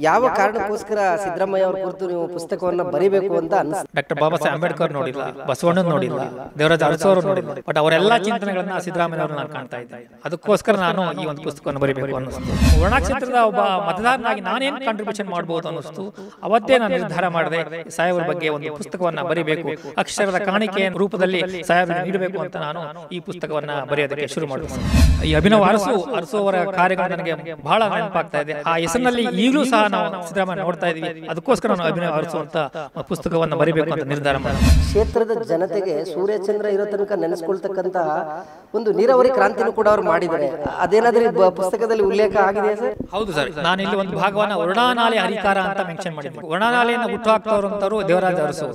ಯಾವ ಕಾರಣಕ್ಕೋಸ್ಕರ ಸಿದ್ದರಾಮಯ್ಯ ಅವರ ಕುರಿತು ನೀವು ಪುಸ್ತಕವನ್ನ ಬರೀಬೇಕು ಅಂತ ಅನಿಸ್ತು? ಡಾಕ್ಟರ್ ಬಾಬಾ ಸಾಹೇಬ್ ಅಂಬೇಡ್ಕರ್ ನೋಡಿಲ್ಲ, ಬಸವಣ್ಣನ ನೋಡಿಲ್ಲ, ದೇವರಾಜ ಅರಸು ಅವರು ನೋಡಿಲ್ಲ, ಬಟ್ ಅವರೆಲ್ಲ ಚಿಂತನೆಗಳನ್ನ ಸಿದ್ದರಾಮಯ್ಯ ಅವರು ನಾನು ಕಾಣ್ತಾ ಇದ್ದೆ. ಅದಕ್ಕೋಸ್ಕರ ನಾನು ಈ ಒಂದು ಪುಸ್ತಕವನ್ನು ಬರೀಬೇಕು ಅನ್ನಿಸ್ತು. ವರ್ಣ ಕ್ಷೇತ್ರದ ಒಬ್ಬ ಮತದಾರನಾಗಿ ನಾನೇನು ಕಾಂಟ್ರಿಬ್ಯೂಷನ್ ಮಾಡಬಹುದು ಅನ್ನಿಸ್ತು. ಅವತ್ತೇ ನಾನು ನಿರ್ಧಾರ ಮಾಡಿದೆ, ಸಾಹೇಬರ ಬಗ್ಗೆ ಒಂದು ಪುಸ್ತಕವನ್ನ ಬರೀಬೇಕು, ಅಕ್ಷರದ ಕಾಣಿಕೆಯ ರೂಪದಲ್ಲಿ ಸಾಹೇಬರಿಗೆ ನೀಡಬೇಕು ಅಂತ ನಾನು ಈ ಪುಸ್ತಕವನ್ನ ಬರೆಯೋದಕ್ಕೆ ಶುರು ಮಾಡಿದೆ. ಈ ಅಭಿನವ ಅರಸು ಅವರ ಕಾರ್ಯಗಳು ನನಗೆ ಬಹಳ ನೆನಪಾಗ್ತಾ ಇದೆ. ಆ ಹೆಸರಿನಲ್ಲಿ ಈಗಲೂ ಸಹ ನಾವು ಸಿದ್ದರಾಮಯ್ಯ ನೋಡ್ತಾ ಇದೀವಿ. ಅದಕ್ಕೋಸ್ಕರ ನಾನು ಅಭಿನವ ಅರಸು ಅಂತ ಪುಸ್ತಕವನ್ನ ಬರೀಬೇಕು ಅಂತ ನಿರ್ಧಾರ ಮಾಡಿದೆ. ಕ್ಷೇತ್ರದ ಜನತೆಗೆ ಸೂರ್ಯಚಂದ್ರ ಇರೋ ತನಕ ನೆನೆಸ್ಕೊಳ್ತಕ್ಕಂತ ಒಂದು ನೀರಾವರಿ ಕ್ರಾಂತಿನೂ ಕೂಡ ಅವ್ರು ಮಾಡಿದ್ದಾರೆ. ಅದೇನಾದ್ರೂ ಪುಸ್ತಕದಲ್ಲಿ ಉಲ್ಲೇಖ ಆಗಿದೆ ಸರ್? ಹೌದು ಸರ್, ನಾನು ಇಲ್ಲಿ ಒಂದು ಭಾಗವನ್ನ ವರ್ಣನಾಲೆ ಹರಿಕಾರ ಅಂತ ಮೆನ್ಷನ್ ಮಾಡಿದ್ದೆ. ವರ್ಣನಾಲೆಯನ್ನು ಹುಟ್ಟು ಹಾಕ್ತವ್ರಂತವ್ರು ದೇವರಾಜ ಅರಸು,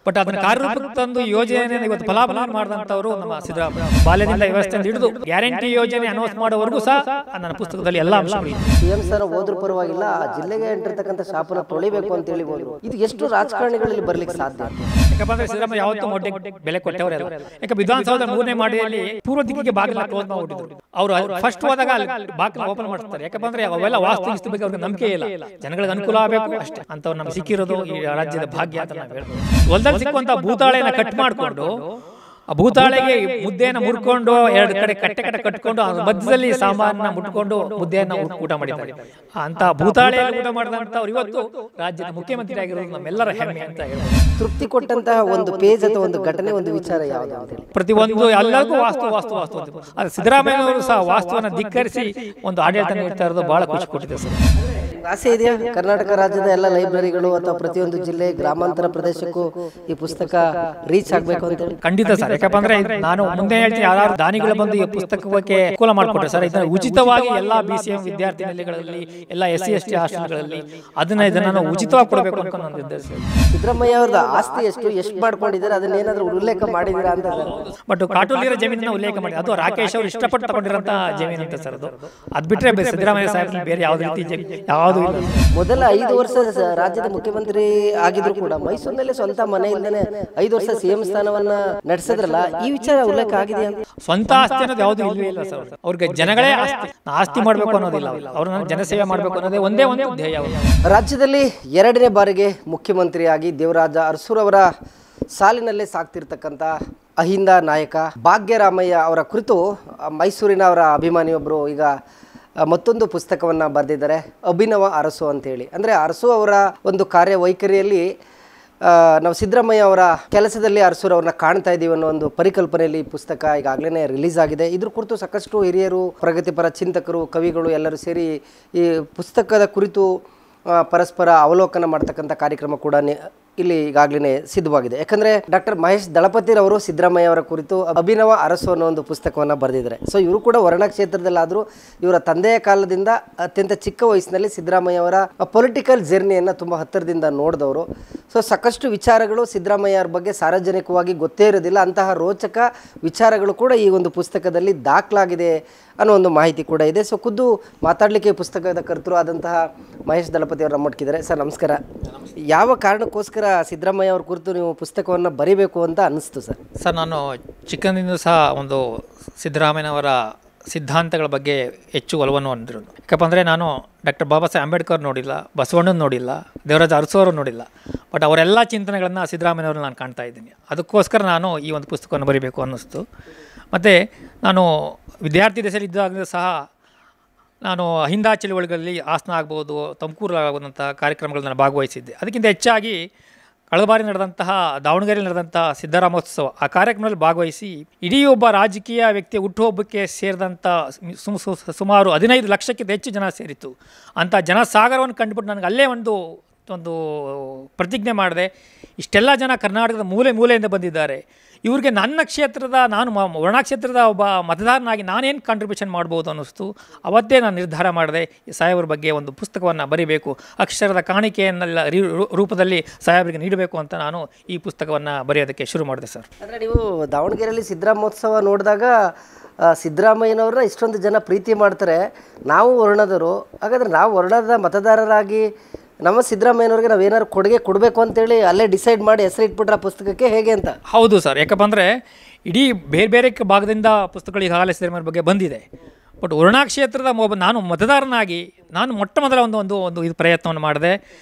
ಬಟ್ ಅದನ್ನ ಕಾರ್ಯರೂಪಕ್ಕೆ ತಂದು ಯೋಜನೆ ಇವತ್ತು ಫಲಾಫಲ ಮಾಡಿದಂತವರು ನಮ್ಮ ಸಿದ್ದರಾಮಯ್ಯ. ಬಾಲ್ಯದಿಂದ ವ್ಯವಸ್ಥೆಯಿಂದ ಹಿಡಿದು ಗ್ಯಾರಂಟಿ ಯೋಜನೆ ಅನೌನ್ಸ್ ಮಾಡೋವರೆಗೂ ಸಹ ನನ್ನ ಪುಸ್ತಕದಲ್ಲಿ ಎಲ್ಲ ಅಂಶಗಳಿವೆ. ಸಿಎಂ ಸರ್ ಹೋದ್ರೂ ಪರವಾಗಿಲ್ಲ, ಆ ಜಿಲ್ಲೆಗೆ ಎಂಟಿರ್ತಕ್ಕಂಥ ಶಾಪನ ತೊಳಿಬೇಕು ಅಂತ ಹೇಳಿ ಹೋದ್ರು. ಇದು ಎಷ್ಟು ರಾಜಕಾರಣಿಗಳಲ್ಲಿ ಬರ್ಲಿಕ್ಕೆ ಸಾಧ್ಯ? ಯಾಕಂದ್ರೆ ಸಿದ್ದರಾಮಯ್ಯ ಯಾವತ್ತೂ ಮೊಡ್ಡೆ ಬೆಲೆ ಕೊಟ್ಟವರೆಲ್ಲ. ಯಾಕೆ ವಿಧಾನಸೌಧ 3ನೇ ಮಾಡಿಯಲ್ಲಿ ಪೂರ್ವ ದಿಕ್ಕಿಗೆ ಬಾಗಿಲ ಕ್ಲೋಸ್ ಮಾಡಿಬಿಟ್ಟಿದ್ರು. ಅವರು ಫಸ್ಟ್ ಹೋದಾಗ ಬಾಗಿಲ ಓಪನ್ ಮಾಡ್ತಾರೆ. ಯಾಕಂದ್ರೆ ಅವೆಲ್ಲ ವಾಸ್ತುವಿಸ್ತು ಬಗ್ಗೆ ಅವ್ರಿಗೆ ನಂಬಿಕೆ ಇಲ್ಲ, ಜನಗಳಿಗೆ ಅನುಕೂಲ ಆಗಬೇಕು ಅಷ್ಟೇ. ಅಂತವ್ರು ನಮ್ಗೆ ಸಿಕ್ಕಿರೋದು ಈ ರಾಜ್ಯದ ಭಾಗ್ಯ ಅಂತ ನಾವು ಹೇಳ್ಬೋದು. ಸಿಕ್ಕುವಂತ ಭೂತಾಳೆನ ಕಟ್ ಮಾಡಿಕೊಂಡು ಆ ಭೂತಾಳೆಗೆ ಮುದ್ದೆಯನ್ನ ಮುರ್ಕೊಂಡು 2 ಕಡೆ ಕಟ್ಟೆ ಕಟ್ಕೊಂಡು ಮಧ್ಯದಲ್ಲಿ ಸಾಂಬಾರನ್ನ ಮುಟ್ಕೊಂಡು ಮುದ್ದೆಯನ್ನ ಊಟ ಮಾಡಿದ್ದಾರೆ. ಅಂತ ಭೂತಾಳೆಯಲ್ಲಿ ಊಟ ಮಾಡಿದಂತವ್ರು ಇವತ್ತು ರಾಜ್ಯದ ಮುಖ್ಯಮಂತ್ರಿ ಆಗಿರೋದು ನಮ್ಮೆಲ್ಲರ ಹೆಮ್ಮೆ ಅಂತ ಹೇಳ್ಬೋದು. ತೃಪ್ತಿ ಕೊಟ್ಟಂತಹ ಒಂದು ಪೇಜ್ ಅಥವಾ ಒಂದು ಘಟನೆ, ಒಂದು ವಿಚಾರ ಯಾವುದು ಅಂತ ಹೇಳಿ? ಪ್ರತಿಯೊಂದು ಎಲ್ಲರಿಗೂ ವಾಸ್ತು ಅದು ಸಿದ್ದರಾಮಯ್ಯ ಅವರು ಸಹ ವಾಸ್ತುವನ್ನ ಧಿಕ್ಕರಿಸಿ ಒಂದು ಆಡಳಿತ ನೀಡ್ತಾ ಇರೋದು ಬಹಳ ಖುಷಿ ಕೊಟ್ಟಿದೆ ಸರ್. ಆಸೆ ಇದೆಯಾ ಕರ್ನಾಟಕ ರಾಜ್ಯದ ಎಲ್ಲ ಲೈಬ್ರರಿಗಳು ಅಥವಾ ಪ್ರತಿಯೊಂದು ಜಿಲ್ಲೆ ಗ್ರಾಮಾಂತರ ಪ್ರದೇಶಕ್ಕೂ ಈ ಪುಸ್ತಕ ರೀಚ್ ಆಗ್ಬೇಕು ಅಂತ ಹೇಳಿ? ಖಂಡಿತ ಸರ್. ಯಾಕಂದ್ರೆ ನಾನು ಮುಂದೆ ಹೇಳ್ತೀನಿ, ಯಾರು ದಾನಿಗಳು ಬಂದು ಈ ಪುಸ್ತಕಕ್ಕೆ ಅನುಕೂಲ ಮಾಡಿಕೊಟ್ರೆ ಸರ್, ಇದನ್ನ ಉಚಿತವಾಗಿ ಎಲ್ಲಾ BCM ವಿದ್ಯಾರ್ಥಿ ನಿಲಯಗಳಲ್ಲಿ, ಎಲ್ಲ SC ST ಹಾಸ್ಟೆಲ್ಗಳಲ್ಲಿ ಇದನ್ನ ಉಚಿತವಾಗಿ ಕೊಡಬೇಕು ಅಂತ ನಾನು ನಿರ್ಧರಿಸಿದೆ. ಸಿದ್ದರಾಮಯ್ಯ ಅವ್ರದ ಆಸ್ತಿ ಎಷ್ಟು ಮಾಡ್ಕೊಂಡಿದ್ದಾರೆ, ಅದನ್ನ ಏನಾದ್ರು ಉಲ್ಲೇಖ ಮಾಡಿದೀರಾ ಅಂತ? ಬಟ್ ಕಾಟೂಲಿರೋ ಜಮೀನನ್ನ ಉಲ್ಲೇಖ ಮಾಡಿ, ಅದು ರಾಕೇಶ್ ಅವರು ಇಷ್ಟಪಟ್ಟು ತಗೊಂಡಿರೋಂತ ಜಮೀನು ಅಂತ ಸರ್. ಅದು ಬಿಟ್ರೆ ಸಿದ್ದರಾಮಯ್ಯ ಸಾಹೇಬ್ ಬೇರೆ ಯಾವುದೇ ರೀತಿ ಮೊದಲ 5 ವರ್ಷ ರಾಜ್ಯದ ಮುಖ್ಯಮಂತ್ರಿ ಆಗಿದ್ರು ಕೂಡ ಮೈಸೂರಿನಲ್ಲಿ ಸ್ವಂತ ಮನೆಯಿಂದನೇ 5 ವರ್ಷ CM ಸ್ಥಾನವನ್ನ ನಡೆಸಿದ್ರಲ್ಲ, ಈ ವಿಚಾರ ಉಲ್ಲೇಖ ಆಗಿದೆ ಅಂತ? ಸ್ವಂತ ಆಸ್ತಿ ಅನ್ನೋದು ಯಾವುದು ಇಲ್ವೇ ಇಲ್ಲ ಸರ್. ಅವ್ರಿಗೆ ಜನಗಳೇ ಆಸ್ತಿ ಮಾಡಬೇಕು ಅನ್ನೋದಿಲ್ಲ, ಅವ್ರನ್ನ ಜನಸೇವೆ ಮಾಡಬೇಕು ಅನ್ನೋದೇ ಒಂದೇ ಒಂದು ಧ್ಯೇಯ. ರಾಜ್ಯದಲ್ಲಿ 2ನೇ ಬಾರಿಗೆ ಮುಖ್ಯಮಂತ್ರಿಯಾಗಿ ದೇವರಾಜ ಅರಸುರವರ ಸಾಲಿನಲ್ಲೇ ಸಾಕ್ತಿರ್ತಕ್ಕಂಥ ಅಹಿಂದ ನಾಯಕ ಭಾಗ್ಯರಾಮಯ್ಯ ಅವರ ಕುರಿತು ಮೈಸೂರಿನ ಅವರ ಅಭಿಮಾನಿಯೊಬ್ಬರು ಈಗ ಮತ್ತೊಂದು ಪುಸ್ತಕವನ್ನು ಬರೆದಿದ್ದಾರೆ, ಅಭಿನವ ಅರಸು ಅಂತೇಳಿ. ಅಂದರೆ ಅರಸು ಅವರ ಒಂದು ಕಾರ್ಯವೈಖರಿಯಲ್ಲಿ ನಾವು ಸಿದ್ದರಾಮಯ್ಯ ಅವರ ಕೆಲಸದಲ್ಲಿ ಅರಸುರವ್ರನ್ನ ಕಾಣ್ತಾ ಇದ್ದೀವಿ ಅನ್ನೋ ಒಂದು ಪರಿಕಲ್ಪನೆಯಲ್ಲಿ ಈ ಪುಸ್ತಕ ಈಗಾಗಲೇ ರಿಲೀಸ್ ಆಗಿದೆ. ಇದ್ರ ಕುರಿತು ಸಾಕಷ್ಟು ಹಿರಿಯರು, ಪ್ರಗತಿಪರ ಚಿಂತಕರು, ಕವಿಗಳು ಎಲ್ಲರೂ ಸೇರಿ ಈ ಪುಸ್ತಕದ ಕುರಿತು ಪರಸ್ಪರ ಅವಲೋಕನ ಮಾಡ್ತಕ್ಕಂಥ ಕಾರ್ಯಕ್ರಮ ಕೂಡ ಇಲ್ಲಿ ಈಗಾಗಲೇ ಸಿದ್ಧವಾಗಿದೆ. ಯಾಕಂದರೆ ಡಾಕ್ಟರ್ ಮಹೇಶ್ ದಳಪತಿರವರು ಸಿದ್ದರಾಮಯ್ಯ ಅವರ ಕುರಿತು ಅಭಿನವ ಅರಸು ಅನ್ನೋ ಒಂದು ಪುಸ್ತಕವನ್ನು ಬರೆದಿದ್ದಾರೆ. ಸೊ ಇವರು ಕೂಡ ವರ್ಣ ಕ್ಷೇತ್ರದಲ್ಲಾದರೂ ಇವರ ತಂದೆಯ ಕಾಲದಿಂದ ಅತ್ಯಂತ ಚಿಕ್ಕ ವಯಸ್ಸಿನಲ್ಲಿ ಸಿದ್ದರಾಮಯ್ಯ ಅವರ ಪೊಲಿಟಿಕಲ್ ಜರ್ನಿಯನ್ನು ತುಂಬ ಹತ್ತಿರದಿಂದ ನೋಡಿದವರು. ಸೊ ಸಾಕಷ್ಟು ವಿಚಾರಗಳು ಸಿದ್ದರಾಮಯ್ಯ ಅವರ ಬಗ್ಗೆ ಸಾರ್ವಜನಿಕವಾಗಿ ಗೊತ್ತೇ ಇರೋದಿಲ್ಲ, ಅಂತಹ ರೋಚಕ ವಿಚಾರಗಳು ಕೂಡ ಈ ಒಂದು ಪುಸ್ತಕದಲ್ಲಿ ದಾಖಲಾಗಿದೆ ಅನ್ನೋ ಒಂದು ಮಾಹಿತಿ ಕೂಡ ಇದೆ. ಸೊ ಖುದ್ದು ಮಾತಾಡಲಿಕ್ಕೆ ಪುಸ್ತಕದ ಕರ್ತರು ಆದಂತಹ ಮಹೇಶ್ ದಳಪತಿ ಅವರು ನಮ್ಮೊಟ್ಟಿದ್ದಾರೆ. ಸರ್ ನಮಸ್ಕಾರ. ಯಾವ ಕಾರಣಕ್ಕೋಸ್ಕರ ಸಿದ್ದರಾಮಯ್ಯ ಅವ್ರ ಕುರಿತು ನೀವು ಪುಸ್ತಕವನ್ನು ಬರೀಬೇಕು ಅಂತ ಅನ್ನಿಸ್ತು ಸರ್? ಸರ್, ನಾನು ಚಿಕ್ಕಂದಿನಿಂದ ಸಹ ಒಂದು ಸಿದ್ದರಾಮಯ್ಯನವರ ಸಿದ್ಧಾಂತಗಳ ಬಗ್ಗೆ ಹೆಚ್ಚು ಒಲವನ್ನು ಹೊಂದಿರೋದು. ಯಾಕಪ್ಪ ಅಂದರೆ ನಾನು ಡಾಕ್ಟರ್ ಬಾಬಾ ಸಾಹೇಬ್ ಅಂಬೇಡ್ಕರ್ ನೋಡಿಲ್ಲ, ಬಸವಣ್ಣನ ನೋಡಿಲ್ಲ, ದೇವರಾಜ ಅರಸು ಅವರು ನೋಡಿಲ್ಲ, ಬಟ್ ಅವರೆಲ್ಲ ಚಿಂತನೆಗಳನ್ನು ಸಿದ್ದರಾಮಯ್ಯನವರು ನಾನು ಕಾಣ್ತಾ ಇದ್ದೀನಿ. ಅದಕ್ಕೋಸ್ಕರ ನಾನು ಈ ಒಂದು ಪುಸ್ತಕವನ್ನು ಬರೀಬೇಕು ಅನ್ನಿಸ್ತು. ಮತ್ತು ನಾನು ವಿದ್ಯಾರ್ಥಿ ದಶೆಯಲ್ಲಿದ್ದಾಗಲೂ ಸಹ ನಾನು ಅಹಿಂದ ಚಳುವಳಿಗಳಲ್ಲಿ ಹಾಸನ ಆಗ್ಬೋದು, ತುಮಕೂರು ಆಗುವಂಥ ಕಾರ್ಯಕ್ರಮಗಳನ್ನು ಭಾಗವಹಿಸಿದ್ದೆ. ಅದಕ್ಕಿಂತ ಹೆಚ್ಚಾಗಿ ಕಳೆದ ಬಾರಿ ನಡೆದಂತಹ ದಾವಣಗೆರೆಯಲ್ಲಿ ನಡೆದಂತಹ ಸಿದ್ದರಾಮೋತ್ಸವ, ಆ ಕಾರ್ಯಕ್ರಮದಲ್ಲಿ ಭಾಗವಹಿಸಿ ಇಡೀ ಒಬ್ಬ ರಾಜಕೀಯ ವ್ಯಕ್ತಿಯ ಹುಟ್ಟುಹಬ್ಬಕ್ಕೆ ಸೇರಿದಂಥ ಸುಮಾರು 15 ಲಕ್ಷಕ್ಕಿಂತ ಹೆಚ್ಚು ಜನ ಸೇರಿತ್ತು. ಅಂಥ ಜನಸಾಗರವನ್ನು ಕಂಡುಬಿಟ್ಟು ನನಗೆ ಅಲ್ಲೇ ಒಂದು ಪ್ರತಿಜ್ಞೆ ಮಾಡಿದೆ, ಇಷ್ಟೆಲ್ಲ ಜನ ಕರ್ನಾಟಕದ ಮೂಲೆಯಿಂದ ಬಂದಿದ್ದಾರೆ, ಇವ್ರಿಗೆ ನನ್ನ ಕ್ಷೇತ್ರದ, ನಾನು ವರ್ಣ ಕ್ಷೇತ್ರದ ಒಬ್ಬ ಮತದಾರನಾಗಿ ನಾನೇನು ಕಾಂಟ್ರಿಬ್ಯೂಷನ್ ಮಾಡ್ಬೋದು ಅನ್ನಿಸ್ತು. ಅವತ್ತೇ ನಾನು ನಿರ್ಧಾರ ಮಾಡಿದೆ, ಈ ಸಾಹೇಬ್ರ ಬಗ್ಗೆ ಒಂದು ಪುಸ್ತಕವನ್ನು ಬರೀಬೇಕು, ಅಕ್ಷರದ ಕಾಣಿಕೆಯನ್ನೆಲ್ಲ ರೂಪದಲ್ಲಿ ಸಾಹೇಬ್ರಿಗೆ ನೀಡಬೇಕು ಅಂತ ನಾನು ಈ ಪುಸ್ತಕವನ್ನು ಬರೆಯೋದಕ್ಕೆ ಶುರು ಮಾಡಿದೆ ಸರ್. ಅಂದರೆ ನೀವು ದಾವಣಗೆರೆಯಲ್ಲಿ ಸಿದ್ದರಾಮೋತ್ಸವ ನೋಡಿದಾಗ ಸಿದ್ದರಾಮಯ್ಯನವ್ರನ್ನ ಇಷ್ಟೊಂದು ಜನ ಪ್ರೀತಿ ಮಾಡ್ತಾರೆ, ನಾವು ವರ್ಣದವರು, ಹಾಗಾದರೆ ನಾವು ವರ್ಣದ ಮತದಾರರಾಗಿ ನಮ್ಮ ಸಿದ್ದರಾಮಯ್ಯನವ್ರಿಗೆ ನಾವೇನಾದ್ರು ಕೊಡುಗೆ ಕೊಡಬೇಕು ಅಂತೇಳಿ ಅಲ್ಲೇ ಡಿಸೈಡ್ ಮಾಡಿ ಹೆಸರು ಇಟ್ಬಿಟ್ರೆ ಪುಸ್ತಕಕ್ಕೆ ಹೇಗೆ ಅಂತ? ಹೌದು ಸರ್, ಯಾಕಪ್ಪ ಅಂದರೆ ಇಡೀ ಬೇರೆ ಬೇರೆ ಭಾಗದಿಂದ ಪುಸ್ತಕಗಳು ಈಗಾಗಲೇ ಸಿದ್ದರಾಮಯ್ಯ ಬಗ್ಗೆ ಬಂದಿದೆ. ಬಟ್ ವರುಣಾ ಕ್ಷೇತ್ರದ ನಾನು ಮತದಾರನಾಗಿ ನಾನು ಮೊಟ್ಟ ಮೊದಲ ಒಂದು ಇದು ಪ್ರಯತ್ನವನ್ನು ಮಾಡಿದೆ.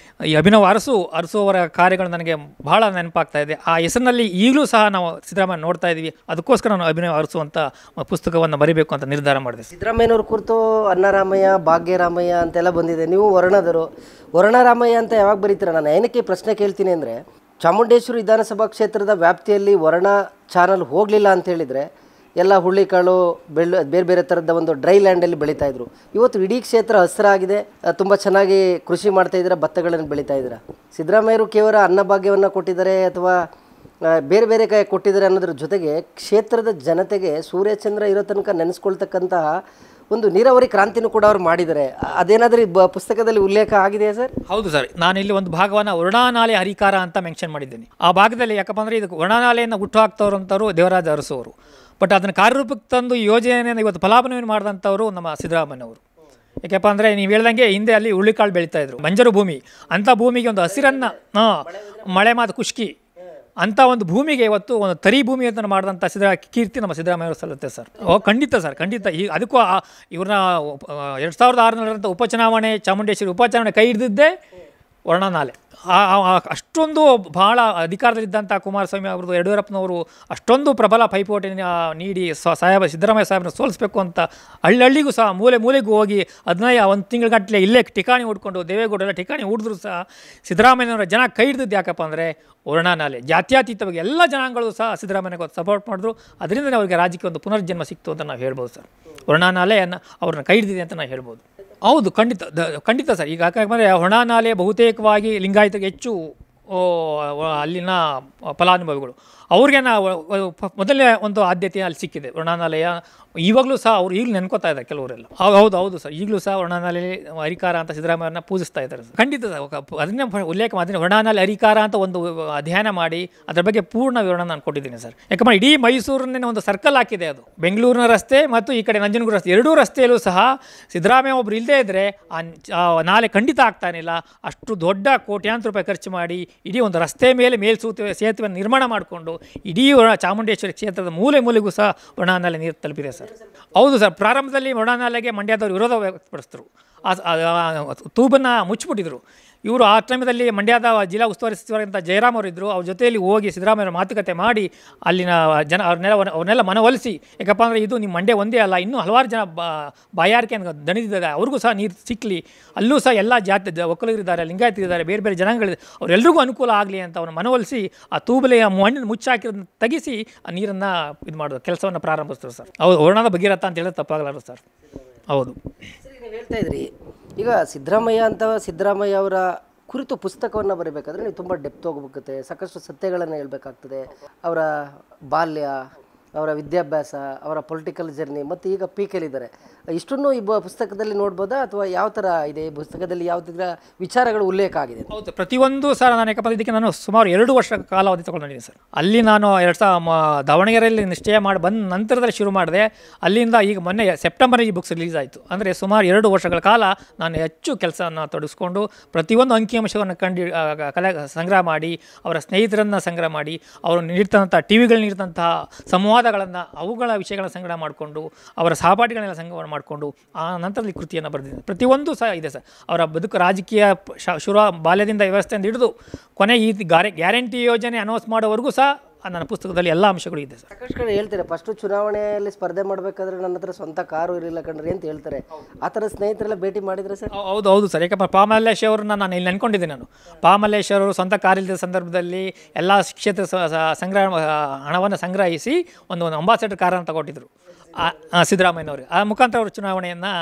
ಈ ಅಭಿನವ್ ಅರಸು ಅವರ ಕಾರ್ಯಗಳು ನನಗೆ ಬಹಳ ನೆನಪಾಗ್ತಾ ಇದೆ. ಆ ಹೆಸರಿನಲ್ಲಿ ಈಗಲೂ ಸಹ ನಾವು ಸಿದ್ದರಾಮಯ್ಯ ನೋಡ್ತಾ ಇದ್ದೀವಿ. ಅದಕ್ಕೋಸ್ಕರ ನಾನು ಅಭಿನವ್ ಅರಸು ಅಂತ ಪುಸ್ತಕವನ್ನು ಬರೀಬೇಕು ಅಂತ ನಿರ್ಧಾರ ಮಾಡಿದೆ. ಸಿದ್ದರಾಮಯ್ಯನವ್ರ ಕುರಿತು ಅನ್ನರಾಮಯ್ಯ, ಭಾಗ್ಯರಾಮಯ್ಯ ಅಂತೆಲ್ಲ ಬಂದಿದೆ. ನೀವು ವರ್ಣದರು, ವರ್ಣರಾಮಯ್ಯ ಅಂತ ಯಾವಾಗ ಬರೀತೀರ? ನಾನು ಏನಕ್ಕೆ ಪ್ರಶ್ನೆ ಕೇಳ್ತೀನಿ ಅಂದರೆ, ಚಾಮುಂಡೇಶ್ವರಿ ವಿಧಾನಸಭಾ ಕ್ಷೇತ್ರದ ವ್ಯಾಪ್ತಿಯಲ್ಲಿ ವರ್ಣ ಚಾನಲ್ ಹೋಗಲಿಲ್ಲ ಅಂತ ಹೇಳಿದರೆ ಎಲ್ಲ ಹುಳ್ಳಿಕಾಳು ಬೇರೆ ಬೇರೆ ಥರದ ಒಂದು ಡ್ರೈ ಲ್ಯಾಂಡಲ್ಲಿ ಬೆಳೀತಾಯಿದ್ರು. ಇವತ್ತು ಇಡೀ ಕ್ಷೇತ್ರ ಹಸಿರಾಗಿದೆ, ತುಂಬ ಚೆನ್ನಾಗಿ ಕೃಷಿ ಮಾಡ್ತಾಯಿದ್ದೀರಾ, ಭತ್ತಗಳನ್ನು ಬೆಳೀತಾ ಇದ್ದೀರಾ. ಸಿದ್ದರಾಮಯ್ಯರು ಕೇವಲ ಅನ್ನಭಾಗ್ಯವನ್ನು ಕೊಟ್ಟಿದ್ದಾರೆ ಅಥವಾ ಬೇರೆ ಬೇರೆ ಕೊಟ್ಟಿದ್ದಾರೆ ಅನ್ನೋದ್ರ ಜೊತೆಗೆ ಕ್ಷೇತ್ರದ ಜನತೆಗೆ ಸೂರ್ಯಚಂದ್ರ ಇರೋ ತನಕ ನೆನೆಸ್ಕೊಳ್ತಕ್ಕಂತಹ ಒಂದು ನೀರಾವರಿ ಕ್ರಾಂತಿನೂ ಕೂಡ ಅವ್ರು ಮಾಡಿದ್ದಾರೆ. ಅದೇನಾದರೂ ಪುಸ್ತಕದಲ್ಲಿ ಉಲ್ಲೇಖ ಆಗಿದೆಯಾ ಸರ್? ಹೌದು ಸರ್, ನಾನಿಲ್ಲಿ ಒಂದು ಭಾಗವನ್ನು ವರ್ಣಾನಾಲೆ ಹರಿಕಾರ ಅಂತ ಮೆನ್ಷನ್ ಮಾಡಿದ್ದೀನಿ. ಆ ಭಾಗದಲ್ಲಿ ಯಾಕಪ್ಪ ಅಂದರೆ ಇದಕ್ಕೆ ವರ್ಣಾನಾಲೆಯನ್ನು ಹುಟ್ಟು ಹಾಕ್ತವ್ರಂಥವ್ರು ದೇವರಾಜ ಅರಸು ಅವರು. ಬಟ್ ಅದನ್ನು ಕಾರ್ಯರೂಪಕ್ಕೆ ತಂದು ಯೋಜನೆಯನ್ನು ಇವತ್ತು ಫಲಾನುಭವಿ ಮಾಡಿದಂಥವ್ರು ನಮ್ಮ ಸಿದ್ದರಾಮಯ್ಯನವರು. ಯಾಕೆಪ್ಪ ಅಂದರೆ ನೀವು ಹೇಳ್ದಂಗೆ ಹಿಂದೆ ಅಲ್ಲಿ ಹುಳ್ಳಿಕಾಳು ಬೆಳೀತಾಯಿದ್ರು, ಬಂಜರು ಭೂಮಿ. ಅಂಥ ಭೂಮಿಗೆ ಒಂದು ಹಸಿರನ್ನು ಮಳೆ ಮಾತು ಖುಷ್ಕಿ ಅಂಥ ಒಂದು ಭೂಮಿಗೆ ಇವತ್ತು ಒಂದು ತರಿ ಭೂಮಿ ಅಂತ ಮಾಡಿದಂಥ ಕೀರ್ತಿ ನಮ್ಮ ಸಿದ್ದರಾಮಯ್ಯವರು ಸಲ್ಲುತ್ತೆ ಸರ್. ಖಂಡಿತ ಸರ್, ಖಂಡಿತ. ಈಗ ಅದಕ್ಕೂ ಇವ್ರನ್ನ 2006 ನಡೆದಂಥ ಉಪಚುನಾವಣೆ, ಚಾಮುಂಡೇಶ್ವರಿ ಉಪಚುನಾವಣೆ ಕೈ ಹಿಡಿದಿದ್ದೇ ವರ್ಣನಾಲೆ. ಅಷ್ಟೊಂದು ಭಾಳ ಅಧಿಕಾರದಲ್ಲಿದ್ದಂಥ ಕುಮಾರಸ್ವಾಮಿ ಅವ್ರದ್ದು, ಯಡಿಯೂರಪ್ಪನವರು ಅಷ್ಟೊಂದು ಪ್ರಬಲ ಪೈಪೋಟಿ ನೀಡಿ ಸಿದ್ದರಾಮಯ್ಯ ಸಾಹೇಬ್ರನ್ನ ಸೋಲಿಸಬೇಕು ಅಂತ ಹಳ್ಳಿಗೂ ಸಹ ಮೂಲೆಗೂ ಹೋಗಿ 15 ತಿಂಗಳ ಇಲ್ಲೇ ಠಿಕಾಣಿ ಹುಡ್ಕೊಂಡು ದೇವೇಗೌಡರೆಲ್ಲ ಠಿಕಾಣಿ ಹುಡಿದ್ರು ಸಹ ಸಿದ್ದರಾಮಯ್ಯನವರ ಜನ ಕೈ ಹಿಡಿದಿದ್ದು ಯಾಕಪ್ಪ ಅಂದರೆ ವರ್ಣನಾಲೆ. ಜಾತ್ಯತೀತವಾಗಿ ಎಲ್ಲ ಜನಾಂಗಗಳು ಸಹ ಸಿದ್ದರಾಮಯ್ಯಗೆ ಸಪೋರ್ಟ್ ಮಾಡಿದ್ರು. ಅದರಿಂದಲೇ ಅವರಿಗೆ ರಾಜಕೀಯ ಒಂದು ಪುನರ್ಜನ್ಮ ಸಿಕ್ತು ಅಂತ ನಾವು ಹೇಳ್ಬೋದು ಸರ್. ವರ್ಣನಾಲೆಯನ್ನು ಅವ್ರನ್ನ ಕೈ ಹಿಡಿದಿದೆ ಅಂತ ನಾವು ಹೇಳ್ಬೋದು. ಹೌದು, ಖಂಡಿತ ಸರ್. ಈಗ ಯಾಕಂದರೆ ವರ್ಣನಾಲೆ ಬಹುತೇಕವಾಗಿ ಲಿಂಗಾಯತರಿಗೆ ಹೆಚ್ಚು ಅಲ್ಲಿನ ಫಲಾನುಭವಿಗಳು. ಅವ್ರಿಗೆ ಮೊದಲನೇ ಒಂದು ಆದ್ಯತೆ ಅಲ್ಲಿ ಸಿಕ್ಕಿದೆ ವರ್ಣನಾಲಯ. ಇವಾಗಲೂ ಸಹ ಅವ್ರು ಈಗಲೂ ನೆನ್ಕೋತಾ ಇದ್ದಾರೆ ಕೆಲವರೆಲ್ಲ. ಹೌದು ಸರ್, ಈಗಲೂ ಸಹ ವರ್ಣನಾಲೆ ಹರಿಕಾರ ಅಂತ ಸಿದ್ದರಾಮಯ್ಯನ ಪೂಜಿಸ್ತಾ ಇದ್ದಾರೆ ಸರ್. ಖಂಡಿತ ಸರ್, ಅದನ್ನೇ ಉಲ್ಲೇಖ ಮಾಡಿದ್ದೀನಿ. ವರ್ಣನಾಲೆ ಹರಿಕಾರ ಅಂತ ಒಂದು ಅಧ್ಯಯನ ಮಾಡಿ ಅದರ ಬಗ್ಗೆ ಪೂರ್ಣ ವಿವರಣೆ ನಾನು ಕೊಟ್ಟಿದ್ದೀನಿ ಸರ್. ಯಾಕಂದರೆ ಇಡೀ ಮೈಸೂರನ್ನೇ ಒಂದು ಸರ್ಕಲ್ ಹಾಕಿದೆ ಅದು. ಬೆಂಗಳೂರಿನ ರಸ್ತೆ ಮತ್ತು ಈ ಕಡೆ ನಂಜನಗೂಡು ರಸ್ತೆ, ಎರಡೂ ರಸ್ತೆಯಲ್ಲೂ ಸಹ ಸಿದ್ದರಾಮಯ್ಯ ಒಬ್ರು ಇಲ್ಲದೇ ಇದ್ದರೆ ಆ ನಾಲೆ ಖಂಡಿತ ಆಗ್ತಾನಿಲ್ಲ. ಅಷ್ಟು ದೊಡ್ಡ ಕೋಟ್ಯಾಂತರ ರೂಪಾಯಿ ಖರ್ಚು ಮಾಡಿ ಇಡೀ ಒಂದು ರಸ್ತೆ ಮೇಲೆ ಸೇತುವೆಯನ್ನು ನಿರ್ಮಾಣ ಮಾಡಿಕೊಂಡು ಇಡೀ ಚಾಮುಂಡೇಶ್ವರಿ ಕ್ಷೇತ್ರದ ಮೂಲೆಗೂ ಸಹ ವರ್ಣನಾಲೆ ನೀರು ತಲುಪಿದೆ ಸರ್. ಹೌದು ಸರ್, ಪ್ರಾರಂಭದಲ್ಲಿ ವರ್ಣನಾಲೆಗೆ ಮಂಡ್ಯದವರು ವಿರೋಧ ವ್ಯಕ್ತಪಡಿಸಿದ್ರು. ತೂಬನ್ನು ಮುಚ್ಚಿಬಿಟ್ಟಿದ್ರು. ಇವರು ಆ ಟೈಮಲ್ಲಿ ಮಂಡ್ಯದ ಜಿಲ್ಲಾ ಉಸ್ತುವಾರಿ ಸಚಿವರಾದಂಥ ಜಯರಾಮ್ ಅವರಿದ್ದರು. ಅವ್ರ ಜೊತೆಯಲ್ಲಿ ಹೋಗಿ ಸಿದ್ದರಾಮಯ್ಯರ ಮಾತುಕತೆ ಮಾಡಿ ಅಲ್ಲಿನ ಜನ ಅವ್ರನ್ನೆಲ್ಲ ಮನವೊಲಿಸಿ, ಯಾಕಪ್ಪ ಅಂದರೆ ಇದು ನಿಮ್ಮ ಮಂಡ್ಯ ಒಂದೇ ಅಲ್ಲ, ಇನ್ನೂ ಹಲವಾರು ಜನ ಬಾಯಾರಿಕೆಯನ್ನು ದಣಿದಿದ್ದಾರೆ, ಅವ್ರಿಗೂ ಸಹ ನೀರು ಸಿಕ್ಕಲಿ, ಅಲ್ಲೂ ಸಹ ಎಲ್ಲ ಜಾತಿ ಒಕ್ಕಲಿಗರಿದ್ದಾರೆ, ಲಿಂಗಾಯತರಿದ್ದಾರೆ, ಬೇರೆ ಬೇರೆ ಜನಾಂಗಗಳಿದೆ, ಅವರೆಲ್ಲರಿಗೂ ಅನುಕೂಲ ಆಗಲಿ ಅಂತ ಅವ್ರನ್ನ ಮನವೊಲಿಸಿ ಆ ತೂಬಲೆಯ ಮಣ್ಣನ್ನು ಮುಚ್ಚಾಕಿರೋದನ್ನ ತೆಗಿಸಿ ಆ ನೀರನ್ನು ಇದು ಮಾಡೋದು ಕೆಲಸವನ್ನು ಪ್ರಾರಂಭಿಸಿದ್ರು ಸರ್. ಹೌದು, ವರ್ಣದ ಭಗೀರಥ ಅಂತ ಹೇಳೋದು ತಪ್ಪಾಗಲಾರದು ಸರ್. ಹೌದು, ನೀವು ಹೇಳ್ತಾ ಇದ್ರಿ ಈಗ ಸಿದ್ದರಾಮಯ್ಯ ಅವರ ಕುರಿತು ಪುಸ್ತಕವನ್ನು ಬರೀಬೇಕಾದ್ರೆ ನೀವು ತುಂಬ ಡೆಪ್ತ್ ಹೋಗ್ಬೇಕತ್ತೆ, ಸಾಕಷ್ಟು ಸತ್ಯಗಳನ್ನು ಹೇಳ್ಬೇಕಾಗ್ತದೆ. ಅವರ ಬಾಲ್ಯ, ಅವರ ವಿದ್ಯಾಭ್ಯಾಸ, ಅವರ ಪೊಲಿಟಿಕಲ್ ಜರ್ನಿ ಮತ್ತು ಈಗ ಪೀಕಲ್ಲಿದ್ದಾರೆ. ಇಷ್ಟನ್ನು ಈ ಪುಸ್ತಕದಲ್ಲಿ ನೋಡ್ಬೋದಾ ಅಥವಾ ಯಾವ ಥರ ಇದೆ ಈ ಪುಸ್ತಕದಲ್ಲಿ? ಯಾವ ಥರ ವಿಚಾರಗಳು ಉಲ್ಲೇಖ ಆಗಿದೆ? ಹೌದು, ಪ್ರತಿಯೊಂದು ಸರ್. ನಾನು ಯಾಕಪ್ಪ ಇದಕ್ಕೆ ನಾನು ಸುಮಾರು 2 ವರ್ಷ ಕಾಲಾವಧಿ ತೊಗೊಂಡಿದ್ದೀನಿ ಸರ್. ಅಲ್ಲಿ ನಾನು ದಾವಣಗೆರೆಯಲ್ಲಿ ನಿಶ್ಚಯ ಮಾಡಿ ಬಂದ ನಂತರದಲ್ಲಿ ಶುರು ಮಾಡಿದೆ. ಅಲ್ಲಿಂದ ಈಗ ಮೊನ್ನೆ ಸೆಪ್ಟೆಂಬರ್ ಈ ಬುಕ್ಸ್ ರಿಲೀಸ್ ಆಯಿತು. ಅಂದರೆ ಸುಮಾರು 2 ವರ್ಷಗಳ ಕಾಲ ನಾನು ಹೆಚ್ಚು ಕೆಲಸವನ್ನು ತೊಡಗಿಸ್ಕೊಂಡು ಪ್ರತಿಯೊಂದು ಅಂಕಿಅಂಶವನ್ನು ಸಂಗ್ರಹ ಮಾಡಿ, ಅವರ ಸ್ನೇಹಿತರನ್ನು ಸಂಗ್ರಹ ಮಾಡಿ, ಅವರು ನೀಡ್ತಂಥ ಟಿವಿಗಳು ನೀಡಿದಂತಹ ಸಂವಾದಗಳನ್ನು, ಅವುಗಳ ವಿಷಯಗಳನ್ನು ಸಂಗ್ರಹ ಮಾಡಿಕೊಂಡು, ಅವರ ಸಹಪಾಠಿಗಳನ್ನೆಲ್ಲ ಸಂಗ್ರಹ ಮಾಡಿಕೊಂಡು ಆ ನಂತರದಲ್ಲಿ ಕೃತಿಯನ್ನು ಬರೆದಿದ್ದೀನಿ. ಪ್ರತಿಯೊಂದು ಸಹ ಇದೆ ಸರ್. ಅವರ ಬದುಕು ರಾಜಕೀಯ ಶುರು ಬಾಲ್ಯದಿಂದ ವ್ಯವಸ್ಥೆಯಿಂದ ಹಿಡಿದು ಕೊನೆ ಈ ಗ್ಯಾರಂಟಿ ಯೋಜನೆ ಅನೌನ್ಸ್ ಮಾಡೋವರೆಗೂ ಸಹ ನನ್ನ ಪುಸ್ತಕದಲ್ಲಿ ಎಲ್ಲ ಅಂಶಗಳು ಇದೆ ಸರ್. ಸಾಕಷ್ಟು ಕಡೆ ಹೇಳ್ತಾರೆ, ಫಸ್ಟು ಚುನಾವಣೆಯಲ್ಲಿ ಸ್ಪರ್ಧೆ ಮಾಡಬೇಕಾದ್ರೆ ನನ್ನ ಹತ್ರ ಸ್ವಂತ ಕಾರು ಇರಲಿಲ್ಲ ಕಣ್ರಿ ಅಂತ ಹೇಳ್ತಾರೆ. ಆ ಥರ ಸ್ನೇಹಿತರೆಲ್ಲ ಭೇಟಿ ಮಾಡಿದರೆ ಸರ್? ಹೌದು ಸರ್. ಯಾಕಪ್ಪ ಪಾಮಲ್ಲೇಶ್ ಅವ್ರನ್ನ ನಾನು ಇಲ್ಲಿ ನೆನ್ಕೊಂಡಿದ್ದೆ. ಪಾಮಲ್ಲೇಶ್ ಅವರು ಸ್ವಂತ ಕಾರಿಲ್ಲದ ಸಂದರ್ಭದಲ್ಲಿ ಎಲ್ಲ ಕ್ಷೇತ್ರ ಹಣವನ್ನು ಸಂಗ್ರಹಿಸಿ ಒಂದು ಅಂಬಾಸಡರ್ ಕಾರನ್ನು ತಗೊಟ್ಟಿದ್ರು ಸಿದ್ದರಾಮಯ್ಯನವರು. ಆ ಮುಖಾಂತರ ಅವರು ಚುನಾವಣೆಯನ್ನು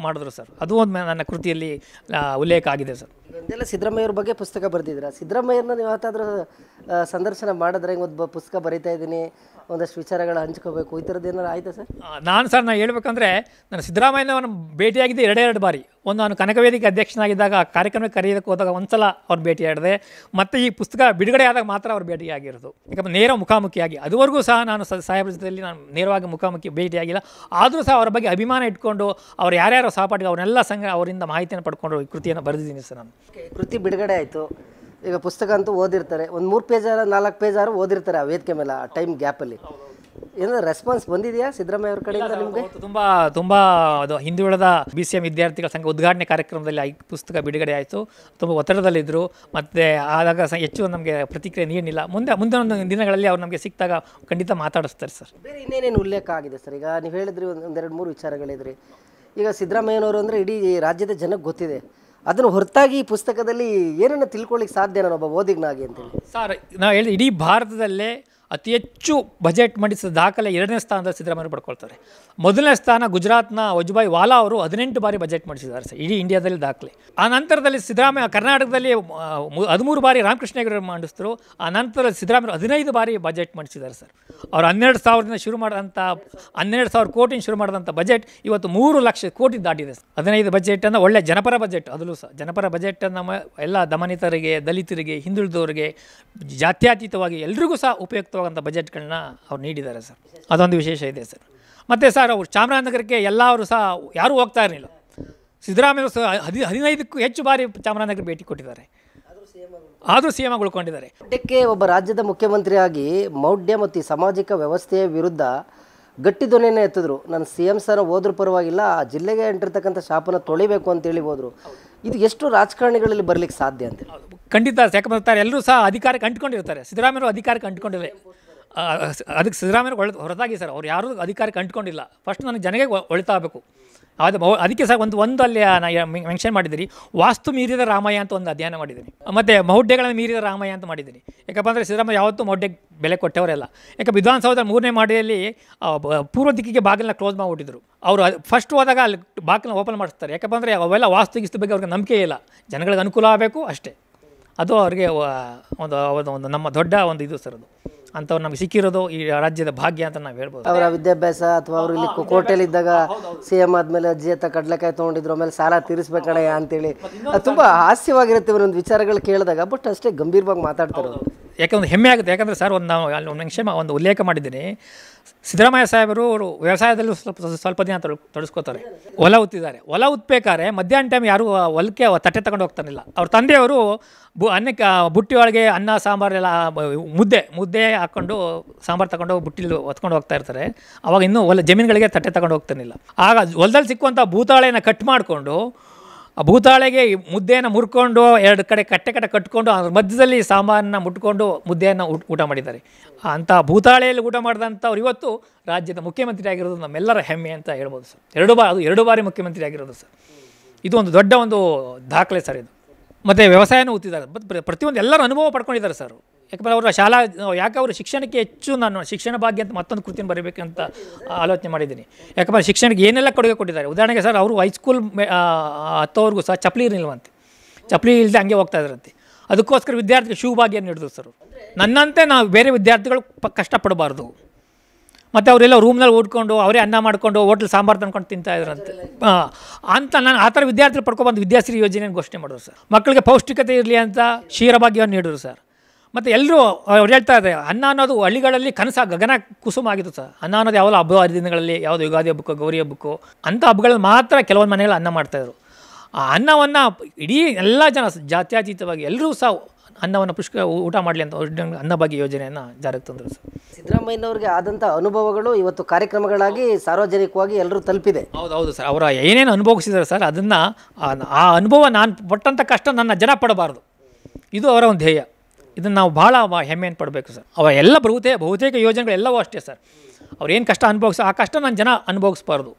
ಮಾಡಿದ್ರು ಸರ್. ಅದು ಒಂದು ನನ್ನ ಕೃತಿಯಲ್ಲಿ ಉಲ್ಲೇಖ ಆಗಿದೆ ಸರ್. ಇದೆಲ್ಲ ಸಿದ್ದರಾಮಯ್ಯವ್ರ ಬಗ್ಗೆ ಪುಸ್ತಕ ಬರೆದಿದ್ದೀರಾ? ಸಿದ್ದರಾಮಯ್ಯರನ್ನ ನೀವು ಯಾವತ್ತಾದ್ರೂ ಸಂದರ್ಶನ ಮಾಡಿದ್ರೆ ಹಿಂಗೆ ಪುಸ್ತಕ ಬರೀತಾ ಇದ್ದೀನಿ, ಒಂದಷ್ಟು ವಿಚಾರಗಳು ಹಂಚ್ಕೋಬೇಕು, ಈ ಥರದ್ದು ಏನಾರು ಆಯಿತಾ ಸರ್? ನಾನು ಹೇಳ್ಬೇಕಂದ್ರೆ ನಾನು ಸಿದ್ದರಾಮಯ್ಯನವ್ರನ್ನ ಭೇಟಿಯಾಗಿದ್ದೆ 2 ಬಾರಿ. ಒಂದು ನಾನು ಕನಕವೇದಿಕೆ ಅಧ್ಯಕ್ಷನಾಗಿದ್ದಾಗ ಕಾರ್ಯಕ್ರಮಕ್ಕೆ ಕರೆಯೋದಕ್ಕೆ ಹೋದಾಗ ಒಂದ್ಸಲ ಅವ್ರು ಭೇಟಿಯಾಡಿದೆ. ಮತ್ತು ಈ ಪುಸ್ತಕ ಬಿಡುಗಡೆ ಆದಾಗ ಮಾತ್ರ ಅವ್ರು ಭೇಟಿಯಾಗಿರೋದು. ಯಾಕಂದರೆ ನೇರ ಮುಖಾಮುಖಿಯಾಗಿ, ಅದುವರೆಗೂ ಸಹ ನಾನು ಸಾಹೇಬ್ರ ಜೊತೆಯಲ್ಲಿ ನಾನು ನೇರವಾಗಿ ಮುಖಾಮುಖಿ ಭೇಟಿಯಾಗಿಲ್ಲ. ಆದರೂ ಸಹ ಅವರ ಬಗ್ಗೆ ಅಭಿಮಾನ ಇಟ್ಕೊಂಡು ಅವ್ರು ಯಾರ್ಯಾರು ಸಹಪಾಠಿಗೆ ಅವ್ರನ್ನೆಲ್ಲ ಅವರಿಂದ ಮಾಹಿತಿಯನ್ನು ಪಡ್ಕೊಂಡು ಈ ಕೃತಿಯನ್ನು ಬರೆದಿದ್ದೀನಿ ಸರ್. ನಾನು ಕೃತಿ ಬಿಡುಗಡೆ ಆಯಿತು, ಈಗ ಪುಸ್ತಕ ಅಂತೂ ಓದಿರ್ತಾರೆ, ಒಂದು 3 ಪೇಜ್ 4 ಪೇಜ್ ಓದಿರ್ತಾರೆ ಆ ವೇದಿಕೆ ಮೇಲೆ, ಆ ಟೈಮ್ ಗ್ಯಾಪಲ್ಲಿ. ಏನಾದ್ರು ರೆಸ್ಪಾನ್ಸ್ ಬಂದಿದೆಯಾ ಸಿದ್ದರಾಮಯ್ಯ ಅವ್ರ ಕಡೆಯಿಂದ ನಿಮಗೆ? ತುಂಬ ಅದು ಹಿಂದುಳಿದ BCM ವಿದ್ಯಾರ್ಥಿಗಳ ಸಂಘ ಉದ್ಘಾಟನೆ ಕಾರ್ಯಕ್ರಮದಲ್ಲಿ ಪುಸ್ತಕ ಬಿಡುಗಡೆ ಆಯಿತು. ತುಂಬ ಒತ್ತಡದಲ್ಲಿದ್ದರು. ಮತ್ತು ಆದಾಗ ಹೆಚ್ಚು ನಮಗೆ ಪ್ರತಿಕ್ರಿಯೆ ನೀಡಲಿಲ್ಲ. ಮುಂದೆ ಒಂದು ದಿನಗಳಲ್ಲಿ ಅವ್ರು ನಮಗೆ ಸಿಕ್ಕಿದಾಗ ಖಂಡಿತ ಮಾತಾಡಿಸ್ತಾರೆ ಸರ್. ಬೇರೆ ಇನ್ನೇನೇನು ಉಲ್ಲೇಖ ಆಗಿದೆ ಸರ್? ಈಗ ನೀವು ಹೇಳಿದ್ರಿ ಒಂದೆರಡು ಮೂರು ವಿಚಾರಗಳಿದ್ರಿ. ಈಗ ಸಿದ್ದರಾಮಯ್ಯನವರು ಅಂದರೆ ಇಡೀ ರಾಜ್ಯದ ಜನಕ್ಕೆ ಗೊತ್ತಿದೆ. ಅದನ್ನು ಹೊರತಾಗಿ ಈ ಪುಸ್ತಕದಲ್ಲಿ ಏನನ್ನು ತಿಳ್ಕೊಳ್ಳಿಕ್ಕೆ ಸಾಧ್ಯ ನಾನೊಬ್ಬ ಓದಿಗನಾಗಿ ಅಂತೇಳಿ? ಸರ್, ನಾವು ಹೇಳಿದ ಇಡೀ ಭಾರತದಲ್ಲೇ ಅತಿ ಹೆಚ್ಚು ಬಜೆಟ್ ಮಂಡಿಸಿದ ದಾಖಲೆ 2ನೇ ಸ್ಥಾನದಲ್ಲಿ ಸಿದ್ದರಾಮಯ್ಯ ಪಡ್ಕೊಳ್ತಾರೆ. ಮೊದಲನೇ ಸ್ಥಾನ ಗುಜರಾತ್ನ ವಜುಭಾಯಿ ವಾಲಾ ಅವರು 18 ಬಾರಿ ಬಜೆಟ್ ಮಂಡಿಸಿದ್ದಾರೆ ಸರ್, ಇಡೀ ಇಂಡಿಯಾದಲ್ಲಿ ದಾಖಲೆ. ಆ ನಂತರದಲ್ಲಿ ಸಿದ್ದರಾಮಯ್ಯ ಕರ್ನಾಟಕದಲ್ಲಿ 13 ಬಾರಿ ರಾಮಕೃಷ್ಣ ಹೆಗಡೆ ಮಂಡಿಸಿದ್ರು. ಆ ನಂತರ ಸಿದ್ದರಾಮಯ್ಯ 15 ಬಾರಿ ಬಜೆಟ್ ಮಂಡಿಸಿದ್ದಾರೆ ಸರ್. ಅವರು 12,000 ಶುರು ಮಾಡಿದಂಥ 12,000 ಕೋಟಿ ಶುರು ಮಾಡಿದಂಥ ಬಜೆಟ್ ಇವತ್ತು 3 ಲಕ್ಷ ಕೋಟಿ ದಾಟಿದೆ ಸರ್. 15 ಬಜೆಟನ್ನು ಒಳ್ಳೆ ಜನಪರ ಬಜೆಟ್, ಅದರಲ್ಲೂ ಸಹ ಜನಪರ ಬಜೆಟನ್ನು ಎಲ್ಲ ದಮನಿತರಿಗೆ, ದಲಿತರಿಗೆ, ಹಿಂದುಳಿದವರಿಗೆ, ಜಾತ್ಯತೀತವಾಗಿ ಎಲ್ರಿಗೂ ಸಹ ಉಪಯುಕ್ತವಾದಂಥ ಬಜೆಟ್ಗಳನ್ನ ಅವ್ರು ನೀಡಿದ್ದಾರೆ ಸರ್. ಅದೊಂದು ವಿಶೇಷ ಇದೆ ಸರ್. ಮತ್ತು ಸರ್, ಅವರು ಚಾಮರಾಜನಗರಕ್ಕೆ ಎಲ್ಲರೂ ಸಹ ಯಾರೂ ಹೋಗ್ತಾ ಇರಲಿಲ್ಲ. ಸಿದ್ದರಾಮಯ್ಯ ಸಹ 15ಕ್ಕೂ ಹೆಚ್ಚು ಬಾರಿ ಚಾಮರಾಜನಗರ ಭೇಟಿ ಕೊಟ್ಟಿದ್ದಾರೆ. ಆದರೂ CM ಉಳ್ಕೊಂಡಿದ್ದಾರೆ. ಮೌಢ್ಯಕ್ಕೆ ಒಬ್ಬ ರಾಜ್ಯದ ಮುಖ್ಯಮಂತ್ರಿಯಾಗಿ ಮೌಢ್ಯ ಮತ್ತು ಈ ಸಾಮಾಜಿಕ ವ್ಯವಸ್ಥೆಯ ವಿರುದ್ಧ ಗಟ್ಟಿ ಧ್ವನಿಯನ್ನೇ ಎತ್ತಿದ್ರು. ನಾನು CM ಸರ್ ಹೋದ್ರೂ ಪರವಾಗಿಲ್ಲ, ಆ ಜಿಲ್ಲೆಗೆ ಅಂಟಿರ್ತಕ್ಕಂಥ ಶಾಪನ ತೊಳಿಬೇಕು ಅಂತೇಳಿ ಹೋದರು. ಇದು ಎಷ್ಟು ರಾಜಕಾರಣಿಗಳಲ್ಲಿ ಬರಲಿಕ್ಕೆ ಸಾಧ್ಯ ಅಂತ? ಖಂಡಿತ. ಯಾಕಂತಾರೆ ಎಲ್ಲರೂ ಸಹ ಅಧಿಕಾರಕ್ಕೆ ಅಂಟ್ಕೊಂಡಿರ್ತಾರೆ. ಸಿದ್ದರಾಮಯ್ಯರು ಅಧಿಕಾರಕ್ಕೆ ಅಂಟ್ಕೊಂಡಿಲ್ಲ. ಅದಕ್ಕೆ ಸಿದ್ದರಾಮಯ್ಯ ಹೊರತಾಗಿ ಸರ್ ಅವ್ರು ಯಾರೂ ಅಧಿಕಾರಕ್ಕೆ ಅಂಟ್ಕೊಂಡಿಲ್ಲ. ಫಸ್ಟ್ ನನಗೆ ಜನಗೆ ಒಳಿತಾಗಬೇಕು. ಅದಕ್ಕೆ ಸಹ ಒಂದು ಅಲ್ಲಿ ಮೆನ್ಷನ್ ಮಾಡಿದ್ದೀರಿ, ವಾಸ್ತು ಮೀರಿದ ರಾಮಯ್ಯ ಅಂತ ಒಂದು ಅಧ್ಯಯನ ಮಾಡಿದ್ದೀನಿ. ಮತ್ತು ಮೌಢ್ಯಗಳನ್ನು ಮೀರಿದ ರಾಮಯ್ಯ ಅಂತ ಮಾಡಿದ್ದೀನಿ. ಯಾಕಪ್ಪ ಅಂದರೆ ಸಿದ್ದರಾಮಯ್ಯ ಯಾವತ್ತೂ ಮೌಢ್ಯಕ್ಕೆ ಬೆಲೆ ಕೊಟ್ಟವರೆಲ್ಲ. ಯಾಕೆ ವಿಧಾನಸೌಧ 3ನೇ ಮಹಡಿಯಲ್ಲಿ ಪೂರ್ವ ದಿಕ್ಕಿಗೆ ಬಾಗಿಲನ್ನ ಕ್ಲೋಸ್ ಮಾಡಿಬಿಟ್ಟಿದ್ರು. ಅವರು ಫಸ್ಟ್ ಹೋದಾಗ ಅಲ್ಲಿ ಬಾಗಿಲನ್ನ ಓಪನ್ ಮಾಡಿಸ್ತಾರೆ. ಯಾಕಪ್ಪ ಅಂದರೆ ಅವೆಲ್ಲ ವಾಸ್ತುಗಿಸ್ತು ಬಗ್ಗೆ ಅವ್ರಿಗೆ ನಂಬಿಕೆ ಇಲ್ಲ. ಜನಗಳಿಗೆ ಅನುಕೂಲ ಆಗಬೇಕು ಅಷ್ಟೇ. ಅದು ಅವ್ರಿಗೆ ಒಂದು ನಮ್ಮ ದೊಡ್ಡ ಒಂದು ಇದು ಸರ್. ಅದು ಅಂಥವ್ರು ನಮಗೆ ಸಿಕ್ಕಿರೋದು ಈ ರಾಜ್ಯದ ಭಾಗ್ಯ ಅಂತ ನಾವು ಹೇಳ್ಬೋದು. ಅವರ ವಿದ್ಯಾಭ್ಯಾಸ ಅಥವಾ ಅವರು ಇಲ್ಲಿ ಕೋಟೆಯಲ್ಲಿದ್ದಾಗ CM ಆದಮೇಲೆ ಅಜ್ಜಿ ಹತ್ತ ಕಡಲೆಕಾಯಿ ತೊಗೊಂಡಿದ್ರು, ಆಮೇಲೆ ಸಾಲ ತೀರಿಸ್ಬೇಕಣಯ್ಯ ಅಂತೇಳಿ ಅದು ತುಂಬ ಹಾಸ್ಯವಾಗಿರುತ್ತೆ ಒಂದು ವಿಚಾರಗಳು ಕೇಳಿದಾಗ. ಬಟ್ ಅಷ್ಟೇ ಗಂಭೀರವಾಗಿ ಮಾತಾಡ್ತಾರೆ ಅವರು. ಯಾಕಂದ್ರೆ ಹೆಮ್ಮೆ ಆಗುತ್ತೆ. ಯಾಕಂದರೆ ಸರ್ ಒಂದು ಉಲ್ಲೇಖ ಮಾಡಿದ್ದೀನಿ. ಸಿದ್ದರಾಮಯ್ಯ ಸಾಹೇಬರು ಅವರು ವ್ಯವಸಾಯದಲ್ಲೂ ಸ್ವಲ್ಪ ದಿನ ತೊಡಸ್ಕೋತಾರೆ. ಹೊಲ ಉತ್ತಿದ್ದಾರೆ. ಹೊಲ ಉತ್ಬೇಕಾದ್ರೆ ಮಧ್ಯಾಹ್ನ ಟೈಮ್ ಯಾರು ಹೊಲಕ್ಕೆ ತಟ್ಟೆ ತಗೊಂಡು ಹೋಗ್ತಾನಿಲ್ಲ. ಅವ್ರ ತಂದೆಯವರು ಅನ್ನಕ್ಕೆ ಬುಟ್ಟಿ ಒಳಗೆ ಅನ್ನ ಸಾಂಬಾರೆಲ್ಲ ಮುದ್ದೆ ಹಾಕ್ಕೊಂಡು ಸಾಂಬಾರು ತಗೊಂಡು ಬುಟ್ಟಿಲಿ ಹೊತ್ಕೊಂಡು ಹೋಗ್ತಾ ಇರ್ತಾರೆ. ಅವಾಗ ಇನ್ನೂ ಜಮೀನುಗಳಿಗೆ ತಟ್ಟೆ ತಗೊಂಡು ಹೋಗ್ತಾನಿಲ್ಲ. ಆಗ ಹೊಲದಲ್ಲಿ ಸಿಕ್ಕುವಂಥ ಭೂತಾಳೆಯನ್ನು ಕಟ್ ಮಾಡಿಕೊಂಡು ಆ ಭೂತಾಳೆಗೆ ಮುದ್ದೆಯನ್ನು ಮುರ್ಕೊಂಡು 2 ಕಡೆ ಕಟ್ಟೆ ಕಟ್ಕೊಂಡು ಅದ್ರ ಮಧ್ಯದಲ್ಲಿ ಸಾಂಬಾರನ್ನ ಮುಟ್ಕೊಂಡು ಮುದ್ದೆಯನ್ನು ಊಟ ಮಾಡಿದ್ದಾರೆ. ಅಂಥ ಭೂತಾಳೆಯಲ್ಲಿ ಊಟ ಮಾಡಿದಂಥವ್ರು ಇವತ್ತು ರಾಜ್ಯದ ಮುಖ್ಯಮಂತ್ರಿ ಆಗಿರೋದು ನಮ್ಮೆಲ್ಲರ ಹೆಮ್ಮೆ ಅಂತ ಹೇಳ್ಬೋದು ಸರ್. 2 ಬಾರಿ ಮುಖ್ಯಮಂತ್ರಿ ಆಗಿರೋದು ಸರ್. ಇದು ಒಂದು ದೊಡ್ಡ ಒಂದು ದಾಖಲೆ ಸರ್ ಇದು. ಮತ್ತು ವ್ಯವಸಾಯನೂ ಓದ್ತಿದ್ದಾರೆ. ಪ್ರತಿಯೊಂದು ಎಲ್ಲರೂ ಅನುಭವ ಪಡ್ಕೊಂಡಿದ್ದಾರೆ ಸರ್. ಯಾಕಂದರೆ ಅವರ ಯಾಕೆ ಅವರು ಶಿಕ್ಷಣಕ್ಕೆ ಹೆಚ್ಚು ನಾನು ಶಿಕ್ಷಣ ಭಾಗ್ಯ ಅಂತ ಮತ್ತೊಂದು ಕೃತಿನ ಬರೀಬೇಕಂತ ಆಲೋಚನೆ ಮಾಡಿದ್ದೀನಿ. ಯಾಕಂದರೆ ಶಿಕ್ಷಣಕ್ಕೆ ಏನೆಲ್ಲ ಕೊಡುಗೆ ಕೊಟ್ಟಿದ್ದಾರೆ. ಉದಾಹರಣೆಗೆ ಸರ್, ಅವರು ಹೈಸ್ಕೂಲ್ ಹತ್ತೋವರೆಗೂ ಸಹ ಚಪ್ಪಲಿ ಇರಲಿಲ್ವಂತೆ. ಚಪ್ಪಲಿ ಇಲ್ಲದೆ ಹಂಗೆ ಹೋಗ್ತಾ ಇದ್ರಂತೆ. ಅದಕ್ಕೋಸ್ಕರ ವಿದ್ಯಾರ್ಥಿಗಳು ಶಿವ ಭಾಗ್ಯನ ಹಿಡಿದ್ರು ಸರ್. ನನ್ನಂತೆ ನಾವು ಬೇರೆ ವಿದ್ಯಾರ್ಥಿಗಳು ಕಷ್ಟಪಡಬಾರ್ದು. ಮತ್ತು ಅವರೆಲ್ಲ ರೂಮ್ನಲ್ಲಿ ಓಡ್ಕೊಂಡು ಅವರೇ ಅನ್ನ ಮಾಡಿಕೊಂಡು ಹೋಟ್ಲ್ ಸಾಂಬಾರು ತಂದ್ಕೊಂಡು ತಿಂತಾ ಇದ್ರಂತೆ ಅಂತ ನಾನು ಆ ಥರ ವಿದ್ಯಾರ್ಥಿಗಳು ಪಡ್ಕೊಬಂದು ವಿದ್ಯಾಶ್ರೀ ಯೋಜನೆಯನ್ನು ಘೋಷಣೆ ಮಾಡಿದ್ರು ಸರ್. ಮಕ್ಕಳಿಗೆ ಪೌಷ್ಟಿಕತೆ ಇರಲಿ ಅಂತ ಕ್ಷೀರಭಾಗ್ಯವನ್ನು ನೀಡಿದ್ರು ಸರ್. ಮತ್ತು ಎಲ್ಲರೂ ಅವ್ರು ಹೇಳ್ತಾ ಇದ್ದಾರೆ, ಅನ್ನ ಅನ್ನೋದು ಹಳ್ಳಿಗಳಲ್ಲಿ ಗಗನ ಕುಸುಮ ಆಗಿತ್ತು ಸರ್. ಅನ್ನ ಅನ್ನೋದು ಯಾವಾಗ ಹಬ್ಬ ಹರಿದಿನಗಳಲ್ಲಿ, ಯಾವುದು ಯುಗಾದಿ ಹಬ್ಬಕ್ಕೋ ಗೌರಿ ಹಬ್ಬಕ್ಕೋ ಅಂಥ ಹಬ್ಬಗಳಲ್ಲಿ ಮಾತ್ರ ಕೆಲವೊಂದು ಮನೆಗಳು ಅನ್ನ ಮಾಡ್ತಾಯಿದ್ರು. ಆ ಅನ್ನವನ್ನು ಇಡೀ ಎಲ್ಲ ಜನ ಜಾತ್ಯತೀತವಾಗಿ ಎಲ್ಲರೂ ಸಹ ಅನ್ನವನ್ನು ಊಟ ಮಾಡಲಿ ಅಂತ ಅನ್ನಭಾಗ್ಯ ಯೋಜನೆಯನ್ನು ಜಾರಿಗೆ ತಂದರು ಸರ್. ಸಿದ್ದರಾಮಯ್ಯನವ್ರಿಗೆ ಆದಂಥ ಅನುಭವಗಳು ಇವತ್ತು ಕಾರ್ಯಕ್ರಮಗಳಾಗಿ ಸಾರ್ವಜನಿಕವಾಗಿ ಎಲ್ಲರೂ ತಲುಪಿದೆ. ಹೌದು ಸರ್. ಅವರ ಏನೇನು ಅನುಭವಿಸಿದ್ದಾರೆ ಸರ್, ಅದನ್ನು ಆ ಅನುಭವ ನಾನು ಪಟ್ಟಂಥ ಕಷ್ಟ ನನ್ನ ಜನ ಪಡಬಾರ್ದು, ಇದು ಅವರ ಒಂದು ಧ್ಯೇಯ. ಇದನ್ನು ನಾವು ಭಾಳ ಹೆಮ್ಮೆಯನ್ನು ಪಡಬೇಕು ಸರ್. ಅವ ಎಲ್ಲ ಬಹುತೇಕ ಯೋಜನೆಗಳೆಲ್ಲವೂ ಅಷ್ಟೇ ಸರ್. ಅವ್ರು ಏನು ಕಷ್ಟ ಅನುಭವಿಸೋ ಆ ಕಷ್ಟ ನನ್ನ ಜನ ಅನುಭವಿಸ್ಬಾರ್ದು,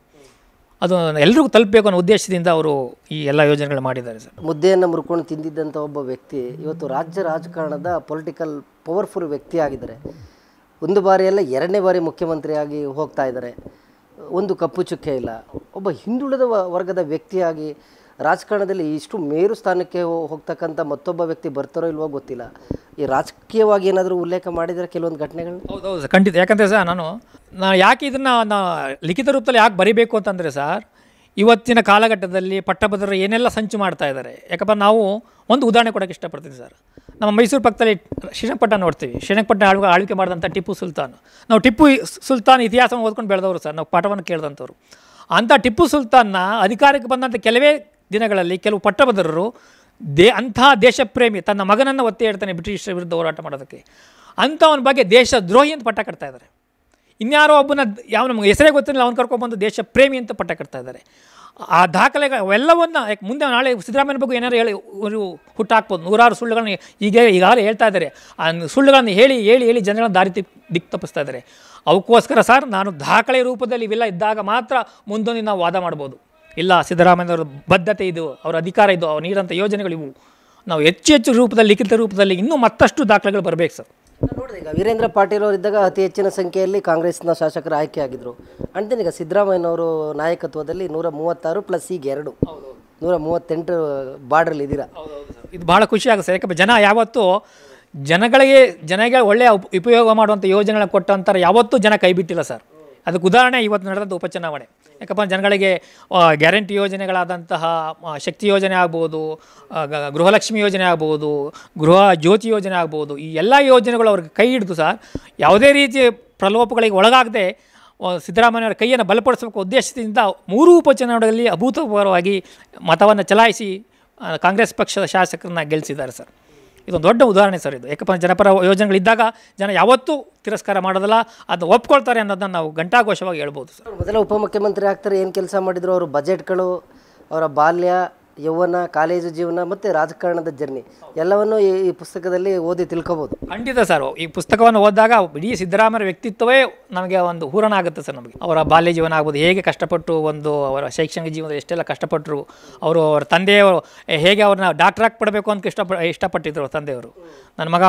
ಅದು ಎಲ್ರಿಗೂ ತಲುಪಬೇಕು ಅನ್ನೋ ಉದ್ದೇಶದಿಂದ ಅವರು ಈ ಎಲ್ಲ ಯೋಜನೆಗಳು ಮಾಡಿದ್ದಾರೆ ಸರ್. ಮುದ್ದೆಯನ್ನು ಮುರ್ಕೊಂಡು ತಿಂದಿದ್ದಂಥ ಒಬ್ಬ ವ್ಯಕ್ತಿ ಇವತ್ತು ರಾಜ್ಯ ರಾಜಕಾರಣದ ಪೊಲಿಟಿಕಲ್ ಪವರ್ಫುಲ್ ವ್ಯಕ್ತಿ ಆಗಿದ್ದಾರೆ. ಒಂದು ಬಾರಿಯಲ್ಲ 2ನೇ ಬಾರಿ ಮುಖ್ಯಮಂತ್ರಿಯಾಗಿ ಹೋಗ್ತಾ ಇದ್ದಾರೆ. ಒಂದು ಕಪ್ಪು ಚುಕ್ಕೆ ಇಲ್ಲ. ಒಬ್ಬ ಹಿಂದುಳಿದ ವರ್ಗದ ವ್ಯಕ್ತಿಯಾಗಿ ರಾಜಕಾರಣದಲ್ಲಿ ಇಷ್ಟು ಮೇರು ಸ್ಥಾನಕ್ಕೆ ಹೋಗ್ತಕ್ಕಂಥ ಮತ್ತೊಬ್ಬ ವ್ಯಕ್ತಿ ಬರ್ತಾರೋ ಇಲ್ವೋ ಗೊತ್ತಿಲ್ಲ. ಈ ರಾಜಕೀಯವಾಗಿ ಏನಾದರೂ ಉಲ್ಲೇಖ ಮಾಡಿದರೆ ಕೆಲವೊಂದು ಘಟನೆಗಳು? ಹೌದು ಸರ್, ಖಂಡಿತ. ಯಾಕಂದರೆ ಸರ್, ನಾನು ಯಾಕೆ ಇದನ್ನು ಲಿಖಿತ ರೂಪದಲ್ಲಿ ಯಾಕೆ ಬರೀಬೇಕು ಅಂತಂದರೆ ಸರ್, ಇವತ್ತಿನ ಕಾಲಘಟ್ಟದಲ್ಲಿ ಪಟ್ಟಭದ್ರರು ಏನೆಲ್ಲ ಸಂಚು ಮಾಡ್ತಾ ಇದ್ದಾರೆ. ಯಾಕಪ್ಪ ನಾವು ಒಂದು ಉದಾಹರಣೆ ಕೊಡೋಕ್ಕೆ ಇಷ್ಟಪಡ್ತೀನಿ ಸರ್. ನಮ್ಮ ಮೈಸೂರು ಪಕ್ಕದಲ್ಲಿ ಶ್ರೀರಂಗಪಟ್ಟಣ ನೋಡ್ತೀವಿ. ಶ್ರೀರಂಗಪಟ್ಟಣ ಆಳ್ವಿಕೆ ಮಾಡಿದಂಥ ಟಿಪ್ಪು ಸುಲ್ತಾನ್. ನಾವು ಟಿಪ್ಪು ಸುಲ್ತಾನ್ ಇತಿಹಾಸವನ್ನು ಓದ್ಕೊಂಡು ಬೆಳೆದವರು ಸರ್. ನಾವು ಪಾಠವನ್ನು ಕೇಳಿದಂಥವ್ರು. ಅಂಥ ಟಿಪ್ಪು ಸುಲ್ತಾನ್ನ ಅಧಿಕಾರಕ್ಕೆ ಬಂದಂಥ ಕೆಲವೇ ದಿನಗಳಲ್ಲಿ ಕೆಲವು ಪಟ್ಟಭದ್ರರು ಅಂಥ ದೇಶಪ್ರೇಮಿ ತನ್ನ ಮಗನನ್ನು ಒತ್ತಿ ಹೇಳ್ತಾನೆ ಬ್ರಿಟಿಷರ ವಿರುದ್ಧ ಹೋರಾಟ ಮಾಡೋದಕ್ಕೆ. ಅಂಥವನ ಬಗ್ಗೆ ದೇಶದ್ರೋಹಿ ಅಂತ ಪಟ್ಟ ಕಟ್ತಾ ಇದ್ದಾರೆ. ಇನ್ಯಾರೋ ಒಬ್ಬನ ಯಾವ ನಮ್ಗೆ ಹೆಸರೇ ಗೊತ್ತಿಲ್ಲ ಅವ್ನು ಕರ್ಕೊಂಡ್ಬಂದು ದೇಶ ಪ್ರೇಮಿ ಅಂತ ಪಟ್ಟ ಕಟ್ತಾ ಇದ್ದಾರೆ. ಆ ದಾಖಲೆಗಳು ಅವೆಲ್ಲವನ್ನು ಮುಂದೆ ನಾಳೆ ಸಿದ್ದರಾಮಯ್ಯನ ಬಗ್ಗೆ ಏನಾರು ಹೇಳಿ ಅವರು ಹುಟ್ಟಾಕ್ಬೋದು. ನೂರಾರು ಸುಳ್ಳುಗಳನ್ನ ಈಗಾಗಲೇ ಹೇಳ್ತಾ ಇದ್ದಾರೆ. ಆ ಸುಳ್ಳುಗಳನ್ನು ಹೇಳಿ ಹೇಳಿ ಹೇಳಿ ಜನಗಳನ್ನ ದಾರಿ ದಿಕ್ಕು ತಪ್ಪಿಸ್ತಾ ಇದ್ದಾರೆ. ಅವಕ್ಕೋಸ್ಕರ ಸರ್ ನಾನು ದಾಖಲೆ ರೂಪದಲ್ಲಿ ಇವೆಲ್ಲ ಇದ್ದಾಗ ಮಾತ್ರ ಮುಂದೊಂದು ನಾವು ವಾದ ಮಾಡ್ಬೋದು. ಇಲ್ಲ, ಸಿದ್ದರಾಮಯ್ಯನವ್ರ ಬದ್ಧತೆ ಇದು, ಅವರ ಅಧಿಕಾರ ಇದು, ಅವ್ರು ನೀಡಂಥ ಯೋಜನೆಗಳಿವು, ನಾವು ಹೆಚ್ಚು ಹೆಚ್ಚು ರೂಪದಲ್ಲಿ ಲಿಖಿತ ರೂಪದಲ್ಲಿ ಇನ್ನೂ ಮತ್ತಷ್ಟು ದಾಖಲೆಗಳು ಬರಬೇಕು ಸರ್. ನೋಡಿದೆ, ಈಗ ವೀರೇಂದ್ರ ಪಾಟೀಲ್ ಅವರು ಇದ್ದಾಗ ಅತಿ ಹೆಚ್ಚಿನ ಸಂಖ್ಯೆಯಲ್ಲಿ ಕಾಂಗ್ರೆಸ್ನ ಶಾಸಕರು ಆಯ್ಕೆ ಆಗಿದ್ದರು. ಅಂತೀನಿ ಈಗ ಸಿದ್ದರಾಮಯ್ಯನವರು ನಾಯಕತ್ವದಲ್ಲಿ 136 ಪ್ಲಸ್ ಈಗ 2 138 ಬಾರ್ಡ್ರಲ್ಲಿ ಇದ್ದೀರಾ. ಇದು ಭಾಳ ಖುಷಿ ಆಗುತ್ತೆ ಸರ್. ಯಾಕಂದರೆ ಜನ ಯಾವತ್ತೂ ಜನಗಳಿಗೆ ಒಳ್ಳೆಯ ಉಪಯೋಗ ಮಾಡುವಂಥ ಯೋಜನೆಗಳನ್ನ ಕೊಟ್ಟಂತಾರೆ ಯಾವತ್ತೂ ಜನ ಕೈ ಬಿಟ್ಟಿಲ್ಲ ಸರ್. ಅದಕ್ಕೆ ಉದಾಹರಣೆ ಇವತ್ತು ನಡೆದ ಉಪಚುನಾವಣೆ. ಯಾಕಪ್ಪ ಜನಗಳಿಗೆ ಗ್ಯಾರಂಟಿ ಯೋಜನೆಗಳಾದಂತಹ ಶಕ್ತಿ ಯೋಜನೆ ಆಗ್ಬೋದು, ಗೃಹಲಕ್ಷ್ಮಿ ಯೋಜನೆ ಆಗ್ಬೋದು, ಗೃಹ ಜ್ಯೋತಿ ಯೋಜನೆ ಆಗ್ಬೋದು, ಈ ಎಲ್ಲ ಯೋಜನೆಗಳು ಅವ್ರಿಗೆ ಕೈ ಹಿಡಿದು ಸರ್ ಯಾವುದೇ ರೀತಿಯ ಪ್ರಲೋಭಗಳಿಗೆ ಒಳಗಾಗದೆ ಸಿದ್ದರಾಮಯ್ಯವರ ಕೈಯನ್ನು ಬಲಪಡಿಸಬೇಕು ಉದ್ದೇಶದಿಂದ 3 ಉಪಚುನಾವಣೆಯಲ್ಲಿ ಅಭೂತಪೂರ್ವವಾಗಿ ಮತವನ್ನು ಚಲಾಯಿಸಿ ಕಾಂಗ್ರೆಸ್ ಪಕ್ಷದ ಶಾಸಕರನ್ನ ಗೆಲ್ಲಿಸಿದ್ದಾರೆ ಸರ್. ಇದೊಂದು ದೊಡ್ಡ ಉದಾಹರಣೆ ಸರ್ ಇದು. ಯಾಕಪ್ಪ ಜನಪರ ಯೋಜನೆಗಳಿದ್ದಾಗ ಜನ ಯಾವತ್ತೂ ತಿರಸ್ಕಾರ ಮಾಡೋದಿಲ್ಲ, ಅದನ್ನು ಒಪ್ಕೊಳ್ತಾರೆ ಅನ್ನೋದನ್ನು ನಾವು ಘಂಟಾಘೋಷವಾಗಿ ಹೇಳ್ಬೋದು ಸರ್. ಮೊದಲ ಉಪಮುಖ್ಯಮಂತ್ರಿ ಆಗ್ತಾರೆ, ಏನು ಕೆಲಸ ಮಾಡಿದ್ರು ಅವರು? ಬಜೆಟ್ಗಳು, ಅವರ ಬಾಲ್ಯ, ಯೌವನ, ಕಾಲೇಜು ಜೀವನ ಮತ್ತು ರಾಜಕಾರಣದ ಜರ್ನಿ ಎಲ್ಲವನ್ನು ಈ ಪುಸ್ತಕದಲ್ಲಿ ಓದಿ ತಿಳ್ಕೊಬೋದು. ಖಂಡಿತ ಸರ್. ಈ ಪುಸ್ತಕವನ್ನು ಓದಿದಾಗ ಇಡೀ ಸಿದ್ದರಾಮಯ್ಯ ವ್ಯಕ್ತಿತ್ವವೇ ನಮಗೆ ಒಂದು ಹೂರಣ ಆಗುತ್ತೆ ಸರ್. ನಮಗೆ ಅವರ ಬಾಲ್ಯ ಜೀವನ ಆಗ್ಬೋದು, ಹೇಗೆ ಕಷ್ಟಪಟ್ಟು ಅವರ ಶೈಕ್ಷಣಿಕ ಜೀವನದಲ್ಲಿ ಎಷ್ಟೆಲ್ಲ ಕಷ್ಟಪಟ್ಟರು, ಅವರ ತಂದೆಯವರು ಹೇಗೆ ಅವ್ರನ್ನ ಡಾಕ್ಟರ್ ಆಗಿ ಪಡಬೇಕು ಅಂತ ಇಷ್ಟಪಟ್ಟಿದ್ರು ಅವ್ರ ತಂದೆಯವರು. ನನ್ನ ಮಗ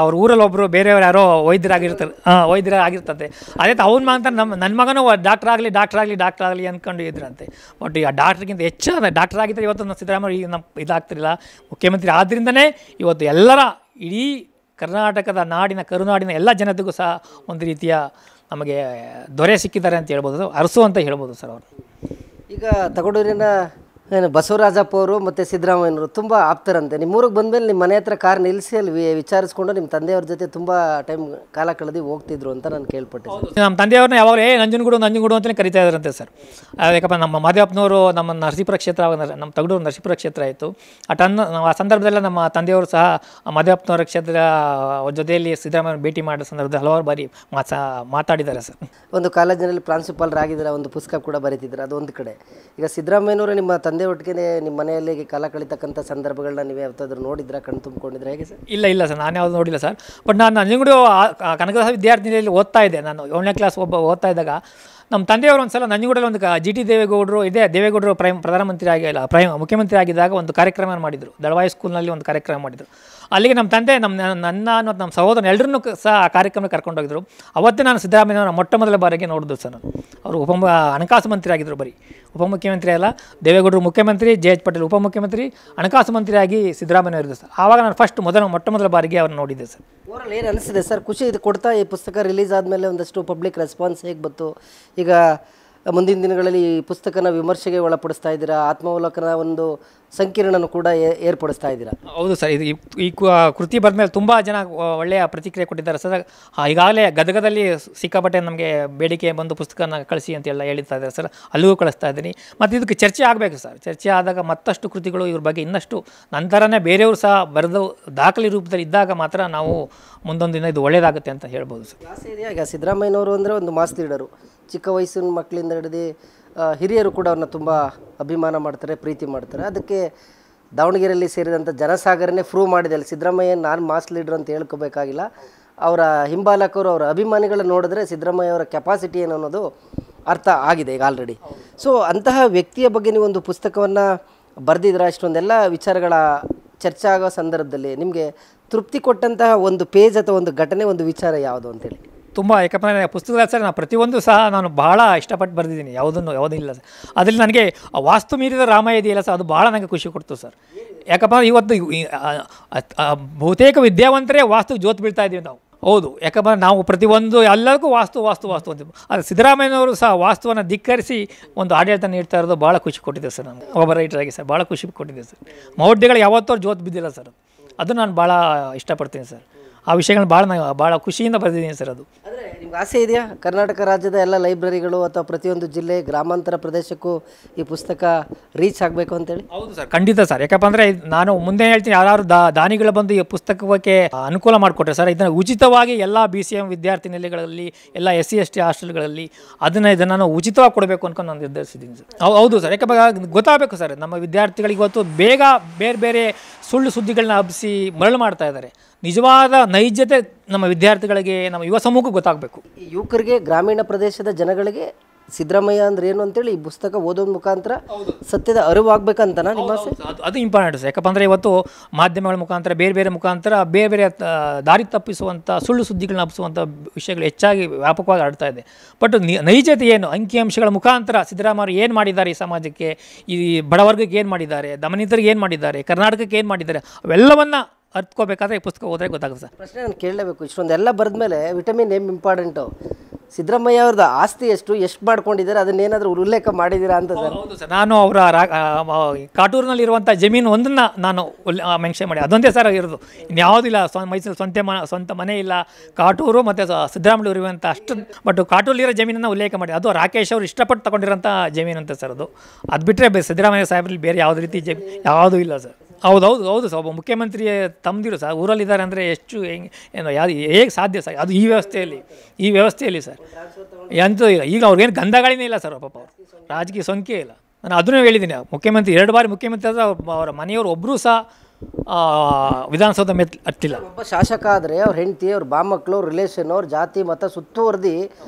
ಅವ್ರ ಊರಲ್ಲಿ ಒಬ್ಬರು ಬೇರೆಯವ್ರು ಯಾರೋ ವೈದ್ಯರಾಗಿರ್ತದೆ, ಅದೇ ಅವ್ನ ಮಾತ್ರ ನನ್ನ ಮಗನೂ ಡಾಕ್ಟರ್ ಆಗಲಿ ಅಂದ್ಕೊಂಡು ಇದ್ರಂತೆ. ಬಟ್ ಆ ಡಾಕ್ಟ್ರಿಗಿಂತ ಹೆಚ್ಚಾದ ಡಾಕ್ಟರ್ ಆಗಿದ್ದರೆ ಇವತ್ತು ಸಿದ್ದರಾಮಯ್ಯ ಈಗ ಇದಾಗ್ತಿರಲಿಲ್ಲ, ಮುಖ್ಯಮಂತ್ರಿ ಆದ್ದರಿಂದನೇ ಇವತ್ತು ಎಲ್ಲರ ಇಡೀ ಕರ್ನಾಟಕದ ಕರುನಾಡಿನ ಎಲ್ಲ ಜನತೆಗೂ ಸಹ ಒಂದು ರೀತಿಯ ನಮಗೆ ದೊರೆ ಸಿಕ್ಕಿದ್ದಾರೆ ಅಂತ ಹೇಳ್ಬೋದು, ಅರಸು ಅಂತ ಹೇಳ್ಬೋದು ಸರ್ ಅವರು. ಈಗ ತಗಡೂರಿನ ಬಸವರಾಜಪ್ಪ ಅವರು ಮತ್ತು ಸಿದ್ದರಾಮಯ್ಯನವರು ತುಂಬ ಆಪ್ತರಂತೆ. ನಿಮ್ಮೂರಿಗೆ ಬಂದಮೇಲೆ ನಿಮ್ಮ ಮನೆ ಹತ್ರ ಕಾರ್ ನಿಲ್ಲಿಸಿ ಅಲ್ಲಿ ವಿಚಾರಿಸ್ಕೊಂಡು ನಿಮ್ಮ ತಂದೆಯವ್ರ ಜೊತೆ ತುಂಬ ಟೈಮ್ ಕಾಲ ಕಳೆದು ಹೋಗ್ತಿದ್ರು ಅಂತ ನಾನು ಕೇಳ್ಪಟ್ಟೆ. ನಮ್ಮ ತಂದೆಯವ್ರನ್ನ ಯಾವಾಗ ನಂಜನಗೂಡು ಅಂತಲೇ ಕರಿತಾ ಇದ್ರಂತೆ ಸರ್. ಯಾಕಪ್ಪ ನಮ್ಮ ಮಾದೇವಪ್ಪನವರು ನಮ್ಮ ನರಸೀಪುರ ಕ್ಷೇತ್ರ, ನಮ್ಮ ತಗಡೂರು ನರಸೀಪುರ ಕ್ಷೇತ್ರ ಆಯಿತು. ಆ ಸಂದರ್ಭದಲ್ಲ ನಮ್ಮ ತಂದೆಯವರು ಸಹ ಮಾದೇವಪ್ಪನವರ ಕ್ಷೇತ್ರ ಜೊತೆಯಲ್ಲಿ ಸಿದ್ದರಾಮಯ್ಯ ಭೇಟಿ ಮಾಡೋ ಸಂದರ್ಭದಲ್ಲಿ ಹಲವಾರು ಬಾರಿ ಮಾತಾಡಿದ್ದಾರೆ ಸರ್. ಒಂದು ಕಾಲೇಜಿನಲ್ಲಿ ಪ್ರಾಂಶುಪಾಲರಾಗಿದ್ದಾರೆ, ಒಂದು ಪುಸ್ತಕ ಕೂಡ ಬರೀತಿದ್ದಾರೆ, ಅದೊಂದು ಕಡೆ. ಈಗ ಸಿದ್ದರಾಮಯ್ಯನವರು ನಿಮ್ಮ ತಂದೆ ಒಟ್ಟಿಗೆ ನಿಮ್ಮ ಮನೆಯಲ್ಲಿ ಕಾಲ ಕಳೀತಕ್ಕಂಥ ಸಂದರ್ಭಗಳನ್ನ ನೀವು ಯಾವತ್ತಾದ್ರೂ ನೋಡಿದ್ರಾ, ಕಣ್ಣು ತುಂಬಿಕೊಂಡಿದ್ರೆ ಹೇಗೆ ಸರ್? ಇಲ್ಲ ಸರ್, ನಾನು ಯಾವುದು ನೋಡಿಲ್ಲ ಸರ್. ಬಟ್ ನಾನು ನಂಜನಗೂಡು ಕನಕದಾಸ ವಿದ್ಯಾರ್ಥಿನಿಯಲ್ಲಿ ಓದ್ತಾ ಇದ್ದೆ. ನಾನು 7ನೇ ಕ್ಲಾಸ್ ಓದ್ತಾ ಇದ್ದಾಗ ನಮ್ಮ ತಂದೆಯವರು ಒಂದು ಸಲ ನಂಜನಗೂಡಲ್ಲಿ ಒಂದು GT ದೇವೇಗೌಡರು ದೇವೇಗೌಡರು ಪ್ರಧಾನಮಂತ್ರಿ ಮುಖ್ಯಮಂತ್ರಿ ಆಗಿದ್ದಾಗ ಒಂದು ಕಾರ್ಯಕ್ರಮ ಮಾಡಿದರು. ದಳವಾಯಿ ಸ್ಕೂಲ್ನಲ್ಲಿ ಒಂದು ಕಾರ್ಯಕ್ರಮ ಮಾಡಿದರು. ಅಲ್ಲಿಗೆ ನಮ್ಮ ತಂದೆ ನನ್ನ ಮತ್ತು ನಮ್ಮ ಸಹೋದರನ ಎಲ್ಲರನ್ನೂ ಸಹ ಆ ಕಾರ್ಯಕ್ರಮಕ್ಕೆ ಕರ್ಕೊಂಡೋಗಿದ್ರು. ಅವತ್ತೇ ನಾನು ಸಿದ್ದರಾಮಯ್ಯನವರ ಮೊಟ್ಟ ಮೊದಲ ಬಾರಿಗೆ ನೋಡಿದ್ದು ಸರ್. ಅವರು ಹಣಕಾಸು ಮಂತ್ರಿ ಆಗಿದ್ದರು, ಬರೀ ಉಪಮುಖ್ಯಮಂತ್ರಿ ಅಲ್ಲ, ದೇವೇಗೌಡರು ಮುಖ್ಯಮಂತ್ರಿ, JH ಪಾಟೀಲ್ ಉಪಮುಖ್ಯಮಂತ್ರಿ, ಹಣಕಾಸು ಮಂತ್ರಿಯಾಗಿ ಸಿದ್ದರಾಮಯ್ಯ ಇರಿದ್ರು ಸರ್. ಆವಾಗ ನಾನು ಮೊಟ್ಟ ಮೊದಲ ಬಾರಿಗೆ ಅವ್ರನ್ನ ನೋಡಿದ್ದೆ ಸರ್. ಓವರಾಲ್ ಏನು ಅನಿಸಿದೆ ಸರ್? ಖುಷಿ ಇದು ಕೊಡ್ತಾ ಈ ಪುಸ್ತಕ ರಿಲೀಸ್ ಆದಮೇಲೆ ಒಂದಷ್ಟು ಪಬ್ಲಿಕ್ ರೆಸ್ಪಾನ್ಸ್ ಹೇಗೆ ಬಂತು? ಈಗ ಮುಂದಿನ ದಿನಗಳಲ್ಲಿ ಈ ಪುಸ್ತಕನ ವಿಮರ್ಶೆಗೆ ಒಳಪಡಿಸ್ತಾ ಇದ್ದೀರಾ, ಆತ್ಮಾವಲೋಕನ ಒಂದು ಸಂಕಿರಣನೂ ಕೂಡ ಏರ್ಪಡಿಸ್ತಾ ಇದ್ದೀರಾ? ಹೌದು ಸರ್. ಈ ಕೃತಿ ಬಂದ ಮೇಲೆ ತುಂಬ ಜನ ಒಳ್ಳೆಯ ಪ್ರತಿಕ್ರಿಯೆ ಕೊಟ್ಟಿದ್ದಾರೆ ಸರ್. ಈಗಾಗಲೇ ಗದಗದಲ್ಲಿ ಸಿಕ್ಕಾಪಟ್ಟೆ ನಮಗೆ ಬೇಡಿಕೆ ಬಂದು ಪುಸ್ತಕನ ಕಳಿಸಿ ಅಂತೆಲ್ಲ ಹೇಳ್ತಾ ಇದ್ದಾರೆ ಸರ್. ಅಲ್ಲಿಗೂ ಕಳಿಸ್ತಾ ಇದ್ದೀನಿ. ಮತ್ತು ಇದಕ್ಕೆ ಚರ್ಚೆ ಆಗಬೇಕು ಸರ್. ಚರ್ಚೆ ಆದಾಗ ಮತ್ತಷ್ಟು ಕೃತಿಗಳು ಇವ್ರ ಬಗ್ಗೆ ಇನ್ನಷ್ಟು ನಂತರನೇ ಬೇರೆಯವರು ಸಹ ಬರೆದು ದಾಖಲೆ ರೂಪದಲ್ಲಿ ಇದ್ದಾಗ ಮಾತ್ರ ನಾವು ಮುಂದೊಂದು ದಿನ ಇದು ಒಳ್ಳೆಯದಾಗುತ್ತೆ ಅಂತ ಹೇಳ್ಬೋದು ಸರ್. ಆಸೆ ಇದೆಯಾ? ಈಗ ಸಿದ್ದರಾಮಯ್ಯನವರು ಅಂದರೆ ಒಂದು ಮಾಸ್ ಲೀಡರು, ಚಿಕ್ಕ ವಯಸ್ಸಿನ ಮಕ್ಕಳಿಂದ ಹಿಡಿದು ಹಿರಿಯರು ಕೂಡ ಅವ್ರನ್ನ ತುಂಬ ಅಭಿಮಾನ ಮಾಡ್ತಾರೆ, ಪ್ರೀತಿ ಮಾಡ್ತಾರೆ. ಅದಕ್ಕೆ ದಾವಣಗೆರೆಯಲ್ಲಿ ಸೇರಿದಂಥ ಜನಸಾಗರನೇ ಪ್ರೂವ್ ಮಾಡಿದೆ. ಅಲ್ಲಿ ಸಿದ್ದರಾಮಯ್ಯ ನಾನು ಮಾಸ್ ಲೀಡರ್ ಅಂತ ಹೇಳ್ಕೋಬೇಕಾಗಿಲ್ಲ, ಅವರ ಹಿಂಬಾಲಕರು, ಅವರ ಅಭಿಮಾನಿಗಳನ್ನ ನೋಡಿದ್ರೆ ಸಿದ್ದರಾಮಯ್ಯ ಅವರ ಕೆಪಾಸಿಟಿ ಏನು ಅನ್ನೋದು ಅರ್ಥ ಆಗಿದೆ ಈಗ ಆಲ್ರೆಡಿ. ಸೊ ಅಂತಹ ವ್ಯಕ್ತಿಯ ಬಗ್ಗೆ ನೀವು ಒಂದು ಪುಸ್ತಕವನ್ನು ಬರೆದಿದ್ರೆ ಇಷ್ಟೊಂದೆಲ್ಲ ವಿಚಾರಗಳ ಚರ್ಚೆ ಆಗೋ ಸಂದರ್ಭದಲ್ಲಿ ನಿಮಗೆ ತೃಪ್ತಿ ಕೊಟ್ಟಂತಹ ಒಂದು ಪೇಜ್ ಅಥವಾ ಒಂದು ಘಟನೆ, ಒಂದು ವಿಚಾರ ಯಾವುದು ಅಂತೇಳಿ? ತುಂಬ, ಯಾಕಂದರೆ ಪುಸ್ತಕದ ಸರ್ ನಾನು ಪ್ರತಿಯೊಂದು ಸಹ ನಾನು ಭಾಳ ಇಷ್ಟಪಟ್ಟು ಬರೆದಿದ್ದೀನಿ. ಯಾವುದೂ ಇಲ್ಲ ಸರ್. ಅದರಲ್ಲಿ ನನಗೆ ವಾಸ್ತು ಮೀರಿದ ರಾಮಾಯ ಇದೆಯಲ್ಲ ಸರ್, ಅದು ಭಾಳ ನನಗೆ ಖುಷಿ ಕೊಡ್ತು ಸರ್. ಯಾಕಪ್ಪ ಇವತ್ತು ಬಹುತೇಕ ವಿದ್ಯಾವಂತರೇ ವಾಸ್ತು ಜೋತು ಬೀಳ್ತಾ ಇದ್ದೀವಿ ನಾವು. ಹೌದು, ಯಾಕಂದರೆ ನಾವು ಪ್ರತಿಯೊಂದು ಎಲ್ಲರಿಗೂ ವಾಸ್ತು ಅಂತೀವಿ. ಅದು ಸಿದ್ದರಾಮಯ್ಯನವರು ಸಹ ವಾಸ್ತುವನ್ನು ಧಿಕ್ಕರಿಸಿ ಒಂದು ಆಡಳಿತ ನೀಡ್ತಾ ಇರೋದು ಭಾಳ ಖುಷಿ ಕೊಟ್ಟಿದೆ ಸರ್. ನನಗೆ ಒಬ್ಬ ರೈಟರಾಗಿ ಸರ್ ಭಾಳ ಖುಷಿ ಕೊಟ್ಟಿದೆ ಸರ್. ಮೌಢ್ಯಗಳು ಯಾವತ್ತೂ ಜೋತು ಬಿದ್ದಿಲ್ಲ ಸರ್. ಅದು ನಾನು ಭಾಳ ಇಷ್ಟಪಡ್ತೀನಿ ಸರ್. ಆ ವಿಷಯಗಳನ್ನ ಭಾಳ ಖುಷಿಯಿಂದ ಬರೆದಿದ್ದೀನಿ ಸರ್ ಅದು. ಅಂದರೆ ನಿಮ್ಗೆ ಆಸೆ ಇದೆಯಾ ಕರ್ನಾಟಕ ರಾಜ್ಯದ ಎಲ್ಲ ಲೈಬ್ರರಿಗಳು ಅಥವಾ ಪ್ರತಿಯೊಂದು ಜಿಲ್ಲೆ ಗ್ರಾಮಾಂತರ ಪ್ರದೇಶಕ್ಕೂ ಈ ಪುಸ್ತಕ ರೀಚ್ ಆಗಬೇಕು ಅಂತೇಳಿ? ಹೌದು ಸರ್, ಖಂಡಿತ ಸರ್. ಯಾಕಪ್ಪ ಅಂದರೆ ನಾನು ಮುಂದೆ ಹೇಳ್ತೀನಿ, ಯಾರು ದಾನಿಗಳು ಬಂದು ಈ ಪುಸ್ತಕಕ್ಕೆ ಅನುಕೂಲ ಮಾಡಿಕೊಟ್ರೆ ಸರ್, ಇದನ್ನು ಉಚಿತವಾಗಿ ಎಲ್ಲ BCM ವಿದ್ಯಾರ್ಥಿ ನಿಲಯಗಳಲ್ಲಿ, ಎಲ್ಲ SC/ST ಹಾಸ್ಟೆಲ್ಗಳಲ್ಲಿ ಇದನ್ನು ನಾನು ಉಚಿತವಾಗಿ ಕೊಡಬೇಕು ಅನ್ಕೊಂಡು ನಾನು ನಿರ್ಧರಿಸಿದ್ದೀನಿ ಸರ್. ಹೌದು ಸರ್, ಯಾಕಂದ್ರೆ ಗೊತ್ತಾಗಬೇಕು ಸರ್, ನಮ್ಮ ವಿದ್ಯಾರ್ಥಿಗಳಿಗೆ ಇವತ್ತು ಬೇಗ ಬೇರೆ ಬೇರೆ ಸುಳ್ಳು ಸುದ್ದಿಗಳನ್ನ ಹಬ್ಬಿಸಿ ಮರಳು ಮಾಡ್ತಾ ಇದ್ದಾರೆ. ನಿಜವಾದ ನೈಜತೆ ನಮ್ಮ ವಿದ್ಯಾರ್ಥಿಗಳಿಗೆ, ನಮ್ಮ ಯುವ ಸಮೂಹಕ್ಕೆ ಗೊತ್ತಾಗಬೇಕು. ಈ ಯುವಕರಿಗೆ, ಗ್ರಾಮೀಣ ಪ್ರದೇಶದ ಜನಗಳಿಗೆ ಸಿದ್ದರಾಮಯ್ಯ ಅಂದ್ರೆ ಏನು ಅಂತೇಳಿ ಈ ಪುಸ್ತಕ ಓದೋದ್ ಮುಖಾಂತರ ಸತ್ಯದ ಅರಿವು ಆಗ್ಬೇಕಂತನಾ ನಿಮ್ಮ ಆಸೆ? ಅದು ಇಂಪಾರ್ಟೆಂಟ್ ಸರ್. ಯಾಕಂದರೆ ಇವತ್ತು ಮಾಧ್ಯಮಗಳ ಮುಖಾಂತರ ಬೇರೆ ಬೇರೆ ದಾರಿ ತಪ್ಪಿಸುವಂಥ ಸುಳ್ಳು ಸುದ್ದಿಗಳನ್ನ ಹಬ್ಬಿಸುವಂಥ ವಿಷಯಗಳು ಹೆಚ್ಚಾಗಿ ವ್ಯಾಪಕವಾಗಿ ಹರಡ್ತಾ ಇದೆ. ಬಟ್ ನೈಜತೆ ಏನು, ಅಂಕಿಅಂಶಗಳ ಮುಖಾಂತರ ಸಿದ್ದರಾಮಯ್ಯ ಏನು ಮಾಡಿದ್ದಾರೆ ಈ ಸಮಾಜಕ್ಕೆ, ಈ ಬಡವರ್ಗಕ್ಕೆ ಏನು ಮಾಡಿದ್ದಾರೆ, ದಮನಿತರಿಗೆ ಏನು ಮಾಡಿದ್ದಾರೆ, ಕರ್ನಾಟಕಕ್ಕೆ ಏನು ಮಾಡಿದ್ದಾರೆ, ಅವೆಲ್ಲವನ್ನು ಅರ್ಥಕೋಬೇಕಾದ್ರೆ ಈ ಪುಸ್ತಕ ಓದ್ರೆ ಗೊತ್ತಾಗುತ್ತೆ ಸರ್. ಪ್ರಶ್ನೆ ನಾನು ಕೇಳಲೇಬೇಕು. ಇಷ್ಟೊಂದೆಲ್ಲ ಬರೆದ ಮೇಲೆ ವಿಟಮಿನ್ ಎಮ್ ಇಂಪಾರ್ಟೆಂಟು. ಸಿದ್ದರಾಮಯ್ಯ ಅವ್ರದ್ದು ಆಸ್ತಿ ಎಷ್ಟು ಮಾಡ್ಕೊಂಡಿದ್ದಾರೆ, ಅದನ್ನೇನಾದರೂ ಉಲ್ಲೇಖ ಮಾಡಿದ್ದೀರಾ ಅಂತ ಸರ್? ಹೌದು ಸರ್, ನಾನು ಅವರ ಕಾಟೂರಿನಲ್ಲಿರುವಂಥ ಜಮೀನು ಒಂದನ್ನು ನಾನು ಮೆನ್ಷನ್ ಮಾಡಿ, ಅದೊಂದೇ ಸರ್ ಇರೋದು, ಇನ್ಯಾವುದಿಲ್ಲ. ಮೈಸೂರು ಸ್ವಂತ ಮನೆ ಇಲ್ಲ, ಕಾಟೂರು ಮತ್ತು ಸಿದ್ದರಾಮಯ್ಯ ಇರುವಂಥ ಅಷ್ಟು. ಬಟ್ ಕಾಟೂರಲ್ಲಿರೋ ಜಮೀನನ್ನು ಉಲ್ಲೇಖ ಮಾಡಿ, ಅದು ರಾಕೇಶ್ ಅವರು ಇಷ್ಟಪಟ್ಟು ತಗೊಂಡಿರೋಂಥ ಜಮೀನು ಅಂತ ಸರ್. ಅದು ಬಿಟ್ಟರೆ ಸಿದ್ದರಾಮಯ್ಯ ಸಾಹೇಬ್ರಲ್ಲಿ ಬೇರೆ ಯಾವುದೇ ರೀತಿ ಯಾವುದೂ ಇಲ್ಲ ಸರ್. ಹೌದು ಸರ್, ಒಬ್ಬ ಮುಖ್ಯಮಂತ್ರಿ ತಮ್ಮದಿರು ಸರ್ ಊರಲ್ಲಿದ್ದಾರೆ ಅಂದರೆ ಎಷ್ಟು ಹೇಗೆ ಸಾಧ್ಯ ಸರ್? ಅದು ಈ ವ್ಯವಸ್ಥೆಯಲ್ಲಿ ಸರ್ ಎಂತೂ ಇಲ್ಲ. ಈಗ ಅವ್ರಿಗೇನು ಗಂಧಗಳಿನೇ ಇಲ್ಲ ಸರ್, ಪಾಪ ಅವರು ರಾಜಕೀಯ ಸೋಂಕೆ ಇಲ್ಲ. ನಾನು ಅದನ್ನೂ ಹೇಳಿದ್ದೀನಿ, ಮುಖ್ಯಮಂತ್ರಿ 2 ಬಾರಿ ಮುಖ್ಯಮಂತ್ರಿ ಆದರೆ ಅವರ ಮನೆಯವರು ಒಬ್ಬರೂ ಸಹ ವಿಧಾನಸೌಧ ಹತ್ತಿಲ್ಲ. ಒಬ್ಬ ಶಾಸಕ ಆದರೆ ಅವ್ರ ಹೆಂಡತಿ, ಅವ್ರ ಬಾಮಕ್ಕಳು, ಅವ್ರ ರಿಲೇಷನ್, ಅವ್ರ ಜಾತಿ ಮತ್ತು ಸುತ್ತುವರೆದು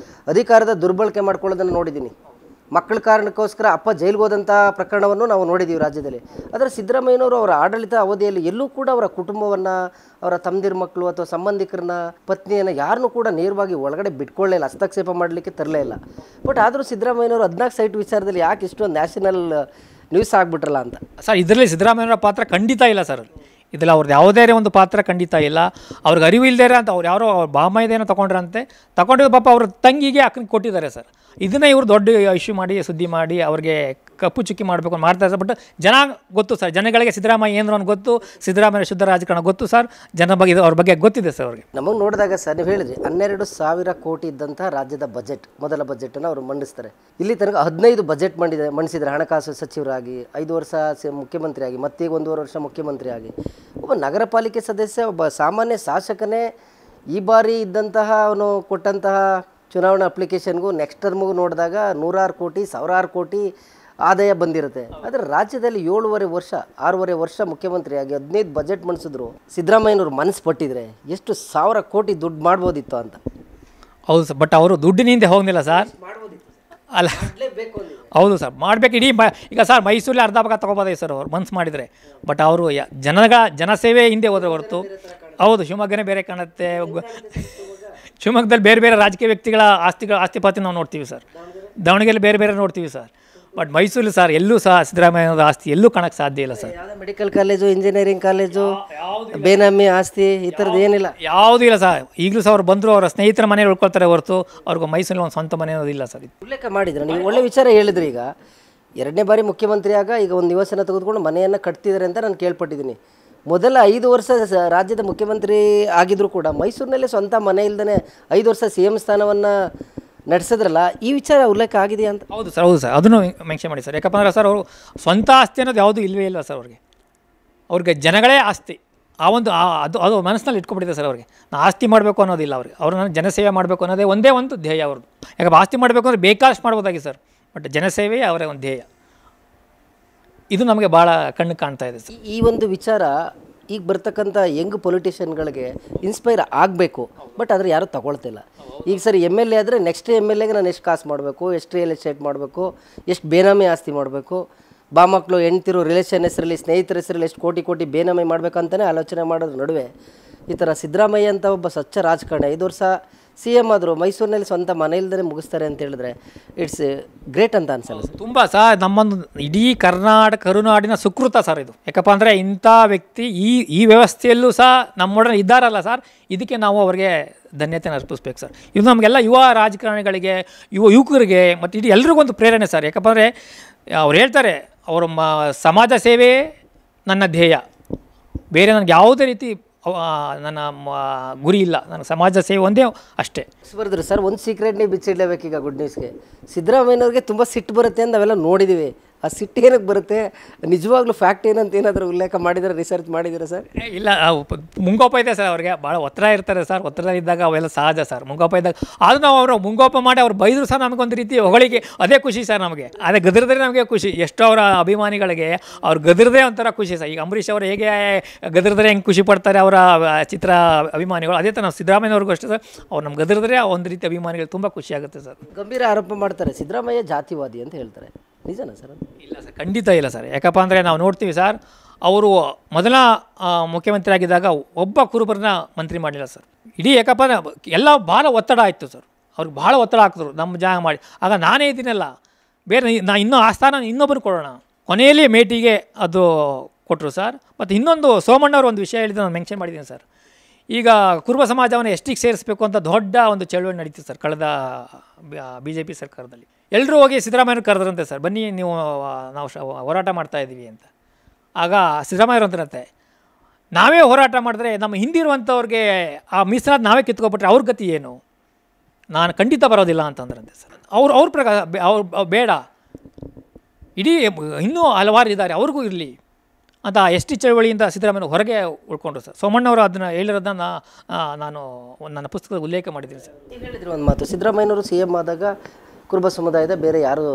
ಅಧಿಕಾರದ ದುರ್ಬಳಕೆ ಮಾಡ್ಕೊಳ್ಳೋದನ್ನು ನೋಡಿದ್ದೀನಿ. ಮಕ್ಕಳ ಕಾರಣಕ್ಕೋಸ್ಕರ ಅಪ್ಪ ಜೈಲಿಗೆ ಹೋದಂಥ ಪ್ರಕರಣವನ್ನು ನಾವು ನೋಡಿದ್ದೀವಿ ರಾಜ್ಯದಲ್ಲಿ. ಆದರೆ ಸಿದ್ದರಾಮಯ್ಯನವರು ಅವರ ಆಡಳಿತ ಅವಧಿಯಲ್ಲಿ ಎಲ್ಲೂ ಕೂಡ ಅವರ ಕುಟುಂಬವನ್ನು, ಅವರ ತಮ್ಮದಿರ ಮಕ್ಕಳು ಅಥವಾ ಸಂಬಂಧಿಕರನ್ನ, ಪತ್ನಿಯನ್ನು ಯಾರನ್ನೂ ಕೂಡ ನೇರವಾಗಿ ಒಳಗಡೆ ಬಿಟ್ಕೊಳ್ಳೇ ಇಲ್ಲ, ಹಸ್ತಕ್ಷೇಪ ಮಾಡಲಿಕ್ಕೆ ತರಲೇ ಇಲ್ಲ. ಬಟ್ ಆದರೂ ಸಿದ್ದರಾಮಯ್ಯನವರು 14 ಸೈಟ್ ವಿಚಾರದಲ್ಲಿ ಯಾಕೆ ಇಷ್ಟೊಂದು ನ್ಯಾಷನಲ್ ನ್ಯೂಸ್ ಆಗಿಬಿಟ್ರಲ್ಲ ಅಂತ ಸರ್. ಇದರಲ್ಲಿ ಸಿದ್ದರಾಮಯ್ಯನವರ ಪಾತ್ರ ಖಂಡಿತ ಇಲ್ಲ ಸರ್. ಇದರಲ್ಲಿ ಅವ್ರದ್ದು ಯಾವುದೇ ಒಂದು ಪಾತ್ರ ಖಂಡಿತ ಇಲ್ಲ. ಅವ್ರಿಗೆ ಅರಿವು ಇಲ್ಲದೇ ಅಂತ ಅವ್ರು ಯಾರೋ ಅವ್ರ ಬಾಮೈದೇನೋ ತಗೊಂಡಿದ್ದು ಪಾಪ ಅವ್ರ ತಂಗಿಗೆ ಅಕ್ಕನಿಗೆ ಕೊಟ್ಟಿದ್ದಾರೆ ಸರ್. ಇದನ್ನೇ ಇವರು ದೊಡ್ಡ ಇಶ್ಯೂ ಮಾಡಿ, ಸುದ್ದಿ ಮಾಡಿ, ಅವ್ರಿಗೆ ಕಪ್ಪು ಚುಕ್ಕಿ ಮಾಡಬೇಕು ಅಂತ ಮಾಡ್ತಾರೆ ಸರ್. ಬಟ್ ಜನ ಗೊತ್ತು ಸರ್, ಜನಗಳಿಗೆ ಸಿದ್ದರಾಮಯ್ಯ ಏನು ಅನ್ನೋ ಗೊತ್ತು, ಸಿದ್ದರಾಮಯ್ಯ ಶುದ್ಧ ರಾಜಕಾರಣ ಗೊತ್ತು ಸರ್. ಅವ್ರ ಬಗ್ಗೆ ಗೊತ್ತಿದೆ ಸರ್ ಅವ್ರಿಗೆ. ನಮಗೆ ನೋಡಿದಾಗ ಸರ್, ನೀವು ಹೇಳಿದ್ರಿ 12,000 ಕೋಟಿ ಇದ್ದಂಥ ರಾಜ್ಯದ ಬಜೆಟ್, ಮೊದಲ ಬಜೆಟನ್ನು ಅವರು ಮಂಡಿಸ್ತಾರೆ. ಇಲ್ಲಿ ತನಕ 15 ಬಜೆಟ್ ಮಂಡಿಸಿದರೆ ಹಣಕಾಸು ಸಚಿವರಾಗಿ, 5 ವರ್ಷ ಮುಖ್ಯಮಂತ್ರಿಯಾಗಿ, ಮತ್ತೀಗ 1.5 ವರ್ಷ ಮುಖ್ಯಮಂತ್ರಿಯಾಗಿ. ಒಬ್ಬ ನಗರ ಪಾಲಿಕೆ ಸದಸ್ಯ, ಒಬ್ಬ ಸಾಮಾನ್ಯ ಶಾಸಕನೇ ಈ ಬಾರಿ ಇದ್ದಂತಹ ಅವನು ಕೊಟ್ಟಂತಹ ಚುನಾವಣಾ ಅಪ್ಲಿಕೇಶನ್ಗೂ ನೆಕ್ಸ್ಟ್ ಟರ್ಮ್ಗೂ ನೋಡಿದಾಗ 100 ಕೋಟಿ 1000 ಕೋಟಿ ಆದಾಯ ಬಂದಿರುತ್ತೆ. ಆದರೆ ರಾಜ್ಯದಲ್ಲಿ 6.5 ವರ್ಷ ಮುಖ್ಯಮಂತ್ರಿಯಾಗಿ 15 ಬಜೆಟ್ ಮಂಡಿಸಿದ್ರು. ಸಿದ್ದರಾಮಯ್ಯನವರು ಮನಸ್ಸು ಪಟ್ಟಿದ್ರೆ ಎಷ್ಟು 1000 ಕೋಟಿ ದುಡ್ಡು ಮಾಡ್ಬೋದಿತ್ತು ಅಂತ. ಹೌದು ಸರ್, ಬಟ್ ಅವರು ದುಡ್ಡಿನಿಂದ ಹೋಗಲಿಲ್ಲ ಸರ್. ಅಲ್ಲ, ಹೌದು ಸರ್, ಮಾಡಬೇಕು. ಈಗ ಸರ್ ಮೈಸೂರಲ್ಲಿ ಅರ್ಧ ಭಾಗ ತೊಗೋಬೋದೇ ಸರ್ ಅವ್ರು ಮನ್ಸು ಮಾಡಿದರೆ. ಬಟ್ ಅವರು ಜನಸೇವೆ ಹಿಂದೆ ಹೋದ್ರೆ ಹೊರತು. ಹೌದು, ಶಿವಮೊಗ್ಗನೇ ಬೇರೆ ಕಾಣುತ್ತೆ. ಶಿವಮೊಗ್ಗದಲ್ಲಿ ಬೇರೆ ರಾಜಕೀಯ ವ್ಯಕ್ತಿಗಳ ಆಸ್ತಿಪಾತಿ ನಾವು ನೋಡ್ತೀವಿ ಸರ್. ದಾವಣಗೆರೆ ಬೇರೆ ನೋಡ್ತೀವಿ ಸರ್. ಬಟ್ ಮೈಸೂರಲ್ಲಿ ಸರ್ ಎಲ್ಲೂ ಸಹ ಸಿದ್ದರಾಮಯ್ಯನವರ ಆಸ್ತಿ ಎಲ್ಲೂ ಕಾಣಕ್ಕೆ ಸಾಧ್ಯ ಇಲ್ಲ sir. Medical college, engineering college, ಬೇನಾಮಿ ಆಸ್ತಿ ಈ ಥರದ್ದು ಏನಿಲ್ಲ, ಯಾವುದೂ ಇಲ್ಲ ಸರ್. ಈಗಲೂ ಸಹ ಅವ್ರು ಬಂದರು, ಅವರ ಸ್ನೇಹಿತರ ಮನೆಯಲ್ಲಿ ಉಳ್ಕೊಳ್ತಾರೆ ಹೊರತು ಅವ್ರಿಗೆ ಮೈಸೂರಲ್ಲಿ ಒಂದು ಸ್ವಂತ ಮನೆ ಅನ್ನೋದಿಲ್ಲ ಸರ್. ಉಲ್ಲೇಖ ಮಾಡಿದ್ರೆ ನೀವು ಒಳ್ಳೆ ವಿಚಾರ ಹೇಳಿದ್ರಿ. ಈಗ 2ನೇ ಬಾರಿ ಮುಖ್ಯಮಂತ್ರಿ ಈಗ ಒಂದು ನಿವಾಸನ ತೆಗೆದುಕೊಂಡು ಮನೆಯನ್ನು ಕಟ್ತಿದ್ದಾರೆ ಅಂತ ನಾನು ಕೇಳ್ಪಟ್ಟಿದ್ದೀನಿ. ಮೊದಲ 5 ವರ್ಷ ರಾಜ್ಯದ ಮುಖ್ಯಮಂತ್ರಿ ಆಗಿದ್ರು ಕೂಡ ಮೈಸೂರಿನಲ್ಲೇ ಸ್ವಂತ ಮನೆ ಇಲ್ದೇ 5 ವರ್ಷ CM ಸ್ಥಾನವನ್ನು ನಡೆಸಿದ್ರಲ್ಲ, ಈ ವಿಚಾರ ಉಲ್ಲೇಖ ಆಗಿದೆಯಾ ಅಂತ? ಹೌದು ಸರ್, ಅದನ್ನು ಮೆನ್ಷನ್ ಮಾಡಿ ಸರ್. ಯಾಕಪ್ಪ ಅಂದ್ರೆ ಸರ್ ಅವರು ಸ್ವಂತ ಆಸ್ತಿ ಅನ್ನೋದು ಯಾವುದೂ ಇಲ್ಲವೇ ಇಲ್ಲ ಸರ್. ಅವ್ರಿಗೆ ಜನಗಳೇ ಆಸ್ತಿ. ಅದು ಮನಸ್ಸಿನಲ್ಲಿ ಇಟ್ಕೊಬಿಟ್ಟಿದೆ ಸರ್. ಅವ್ರಿಗೆ ನಾನು ಆಸ್ತಿ ಮಾಡಬೇಕು ಅನ್ನೋದಿಲ್ಲ. ಅವ್ರನ್ನ ಜನಸೇವೆ ಮಾಡಬೇಕು ಅನ್ನೋದೇ ಒಂದೇ ಒಂದು ಧ್ಯೇಯ ಅವ್ರದ್ದು. ಯಾಕಪ್ಪ ಆಸ್ತಿ ಮಾಡಬೇಕು ಅಂದರೆ ಬೇಕಾದಷ್ಟು ಮಾಡ್ಬೋದಾಗಿ ಸರ್, ಬಟ್ ಜನಸೇವೆಯೇ ಅವರ ಒಂದು ಧ್ಯೇಯ. ಇದು ನಮಗೆ ಭಾಳ ಕಣ್ಣು ಕಾಣ್ತಾ ಇದೆ ಸರ್. ಈ ಒಂದು ವಿಚಾರ ಈಗ ಬರ್ತಕ್ಕಂಥ ಯಂಗ್ ಪೊಲಿಟಿಷಿಯನ್ಗಳಿಗೆ ಇನ್ಸ್ಪೈರ್ ಆಗಬೇಕು, ಬಟ್ ಆದರೆ ಯಾರೂ ತಗೊಳ್ತಿಲ್ಲ. ಈಗ ಸರ್ MLA ಆದರೆ ನೆಕ್ಸ್ಟ್ MLAಗೆ ನಾನು ಎಷ್ಟು ಕಾಸು ಮಾಡಬೇಕು, ಎಷ್ಟು ರಿಯಲ್ ಎಸ್ಟೇಟ್ ಮಾಡಬೇಕು, ಎಷ್ಟು ಬೇನಾಮಿ ಆಸ್ತಿ ಮಾಡಬೇಕು, ಬಾಮಕ್ಕಳು, ಹೆಣ್ತಿರು, ರಿಲೇಷನ್ ಹೆಸರಲ್ಲಿ, ಸ್ನೇಹಿತರ ಹೆಸರಲ್ಲಿ ಎಷ್ಟು ಕೋಟಿ ಬೇನಾಮಿ ಮಾಡಬೇಕಂತಲೇ ಆಲೋಚನೆ ಮಾಡೋದ್ರ ನಡುವೆ ಈ ಥರ ಸಿದ್ದರಾಮಯ್ಯ ಅಂತ ಒಬ್ಬ ಸ್ವಚ್ಛ ರಾಜಕಾರಣ 5 ವರ್ಷ CM ಆದರೂ ಮೈಸೂರಿನಲ್ಲಿ ಸ್ವಂತ ಮನೆ ಇಲ್ದೇ ಮುಗಿಸ್ತಾರೆ ಅಂತ ಹೇಳಿದ್ರೆ ಇಟ್ಸ್ ಗ್ರೇಟ್ ಅಂತ ಅನ್ಸಲ್ಲ ಸರ್? ತುಂಬ ಸರ್, ನಮ್ಮೊಂದು ಇಡೀ ಕರುನಾಡಿನ ಸುಕೃತ ಸರ್ ಇದು. ಯಾಕಪ್ಪ ಅಂದರೆ ಇಂಥ ವ್ಯಕ್ತಿ ಈ ವ್ಯವಸ್ಥೆಯಲ್ಲೂ ಸಹ ನಮ್ಮೊಡನೆ ಇದ್ದಾರಲ್ಲ ಸರ್, ಇದಕ್ಕೆ ನಾವು ಅವರಿಗೆ ಧನ್ಯತೆಯನ್ನು ಅರ್ಪಿಸ್ಬೇಕು ಸರ್. ಇದು ನಮಗೆಲ್ಲ ಯುವ ರಾಜಕಾರಣಿಗಳಿಗೆ, ಯುವಕರಿಗೆ ಮತ್ತು ಇಡೀ ಎಲ್ರಿಗೊಂದು ಪ್ರೇರಣೆ ಸರ್. ಯಾಕಪ್ಪ ಅಂದರೆ ಅವ್ರು ಹೇಳ್ತಾರೆ, ಅವರು ಸಮಾಜ ಸೇವೆ ನನ್ನ ಧ್ಯೇಯ, ಬೇರೆ ನನಗೆ ಯಾವುದೇ ರೀತಿ ನನ್ನ ಗುರಿ ಇಲ್ಲ, ನನ್ನ ಸಮಾಜ ಸೇವೆ ಒಂದೇ ಅಷ್ಟೇ. ಬರೆದ್ರು ಸರ್, ಒಂದು ಸೀಕ್ರೆಟ್ ನೀವು ಬಿಚ್ಚಿಡ್ಲೇಬೇಕೀಗ ಗುಡ್ ನ್ಯೂಸ್ಗೆ. ಸಿದ್ದರಾಮಯ್ಯನವ್ರಿಗೆ ತುಂಬ ಸಿಟ್ಟು ಬರುತ್ತೆ ಅಂತ ನಾವೆಲ್ಲ ನೋಡಿದ್ದೀವಿ. ಆ ಸಿಟ್ಟು ಏನಕ್ಕೆ ಬರುತ್ತೆ, ನಿಜವಾಗ್ಲೂ ಫ್ಯಾಕ್ಟ್ ಏನಂತ ಏನಾದರೂ ಉಲ್ಲೇಖ ಮಾಡಿದರೆ, ರಿಸರ್ಚ್ ಮಾಡಿದ್ದೀರಾ ಸರ್? ಇಲ್ಲ, ಮುಂಗೋಪ ಇದೆ ಸರ್, ಅವ್ರಿಗೆ ಭಾಳ ಒತ್ತಡ ಇರ್ತಾರೆ ಸರ್. ಒತ್ತಡದಲ್ಲಿದ್ದಾಗ ಅವೆಲ್ಲ ಸಹಜ ಸರ್, ಮುಂಗೋಪ ಇದ್ದಾಗ. ಆದರೂ ನಾವು ಅವರು ಮುಂಗೋಪ ಮಾಡಿ ಅವ್ರು ಬೈದರು ಸರ್, ನಮಗೊಂದು ರೀತಿ ಹೊಗಳಿಗೆ ಅದೇ ಖುಷಿ ಸರ್ ನಮಗೆ. ಅದೇ ಗದರಿದ್ರೆ ನಮಗೆ ಖುಷಿ. ಎಷ್ಟೋ ಅವರ ಅಭಿಮಾನಿಗಳಿಗೆ ಅವ್ರು ಗದರದೇ ಒಂಥರ ಖುಷಿ ಸರ್. ಈಗ ಅಂಬರೀಷ್ ಅವರು ಹೇಗೆ ಗದರಿದ್ರೆ ಹೆಂಗೆ ಖುಷಿ ಪಡ್ತಾರೆ ಅವರ ಚಿತ್ರ ಅಭಿಮಾನಿಗಳು, ಅದೇ ಥರ ನಾವು ಸಿದ್ದರಾಮಯ್ಯವ್ರಿಗೂ ಅಷ್ಟೇ ಸರ್. ಅವ್ರು ನಮ್ಮ ಗದರಿದ್ರೆ ಒಂದು ರೀತಿ ಅಭಿಮಾನಿಗಳು ತುಂಬ ಖುಷಿ ಆಗುತ್ತೆ ಸರ್. ಗಂಭೀರ ಆರೋಪ ಮಾಡ್ತಾರೆ, ಸಿದ್ದರಾಮಯ್ಯ ಜಾತಿವಾದಿ ಅಂತ ಹೇಳ್ತಾರೆ, ನಿಜನಾ ಸರ್? ಇಲ್ಲ ಸರ್, ಖಂಡಿತ ಇಲ್ಲ ಸರ್. ಯಾಕಪ್ಪ ಅಂದರೆ ನಾವು ನೋಡ್ತೀವಿ ಸರ್, ಅವರು ಮೊದಲ ಮುಖ್ಯಮಂತ್ರಿ ಆಗಿದ್ದಾಗ ಒಬ್ಬ ಕುರುಬರನ್ನ ಮಂತ್ರಿ ಮಾಡಲಿಲ್ಲ ಸರ್. ಇಡೀ ಯಾಕಪ್ಪ ಎಲ್ಲ ಭಾಳ ಒತ್ತಡ ಆಯಿತು ಸರ್, ಅವ್ರಿಗೆ ಭಾಳ ಒತ್ತಡ ಹಾಕಿದ್ರು ನಮ್ಮ ಜಾಗ ಮಾಡಿ. ಆಗ ನಾನೇ ಇದ್ದೀನಲ್ಲ, ಬೇರೆ ಇನ್ನೂ ಆ ಸ್ಥಾನ ಇನ್ನೊಬ್ಬರು ಕೊಡೋಣ, ಕೊನೆಯಲ್ಲಿ ಮೇಟಿಗೆ ಅದು ಕೊಟ್ಟರು ಸರ್. ಮತ್ತು ಇನ್ನೊಂದು ಸೋಮಣ್ಣವ್ರು ಒಂದು ವಿಷಯ ಹೇಳಿದ್ದು ನಾನು ಮೆನ್ಷನ್ ಮಾಡಿದ್ದೀನಿ ಸರ್. ಈಗ ಕುರುಬ ಸಮಾಜವನ್ನು ಎಷ್ಟಿಗೆ ಸೇರಿಸಬೇಕು ಅಂತ ದೊಡ್ಡ ಒಂದು ಚಳವಳಿ ನಡೀತಿತ್ತು ಸರ್ ಕಳೆದ BJP ಸರ್ಕಾರದಲ್ಲಿ. ಎಲ್ಲರೂ ಹೋಗಿ ಸಿದ್ದರಾಮಯ್ಯವ್ರು ಕರೆದ್ರಂತೆ ಸರ್, ಬನ್ನಿ ನೀವು ನಾವು ಹೋರಾಟ ಮಾಡ್ತಾಯಿದ್ದೀವಿ ಅಂತ. ಆಗ ಸಿದ್ದರಾಮಯ್ಯವ್ರು ಅಂತಾರಂತೆ, ನಾವೇ ಹೋರಾಟ ಮಾಡಿದ್ರೆ ನಮ್ಮ ಹಿಂದಿರುವಂಥವ್ರಿಗೆ ಆ ಮೀಸಲಾದ ನಾವೇ ಕಿತ್ಕೊಬಿಟ್ರೆ ಅವ್ರ ಗತಿ ಏನು, ನಾನು ಖಂಡಿತ ಬರೋದಿಲ್ಲ ಅಂತಂದ್ರಂತೆ ಸರ್. ಅವ್ರ ಪ್ರಕಾರ ಅವ್ರು ಬೇಡ, ಇಡೀ ಇನ್ನೂ ಹಲವಾರು ಇದ್ದಾರೆ, ಅವ್ರಿಗೂ ಇರಲಿ ಅಂತ ST ಚಳವಳಿಯಿಂದ ಸಿದ್ದರಾಮಯ್ಯ ಹೊರಗೆ ಉಳ್ಕೊಂಡ್ರು ಸರ್. ಸೋಮಣ್ಣವರು ಅದನ್ನು ಹೇಳಿರೋದನ್ನು ನಾನು ನನ್ನ ಪುಸ್ತಕದ ಉಲ್ಲೇಖ ಮಾಡಿದ್ದೀನಿ ಸರ್. ನೀವು ಹೇಳಿದ್ರು ಒಂದು ಮಾತು, ಸಿದ್ದರಾಮಯ್ಯನವರು CM ಆದಾಗ ಕುರುಬ ಸಮುದಾಯದ ಬೇರೆ ಯಾರು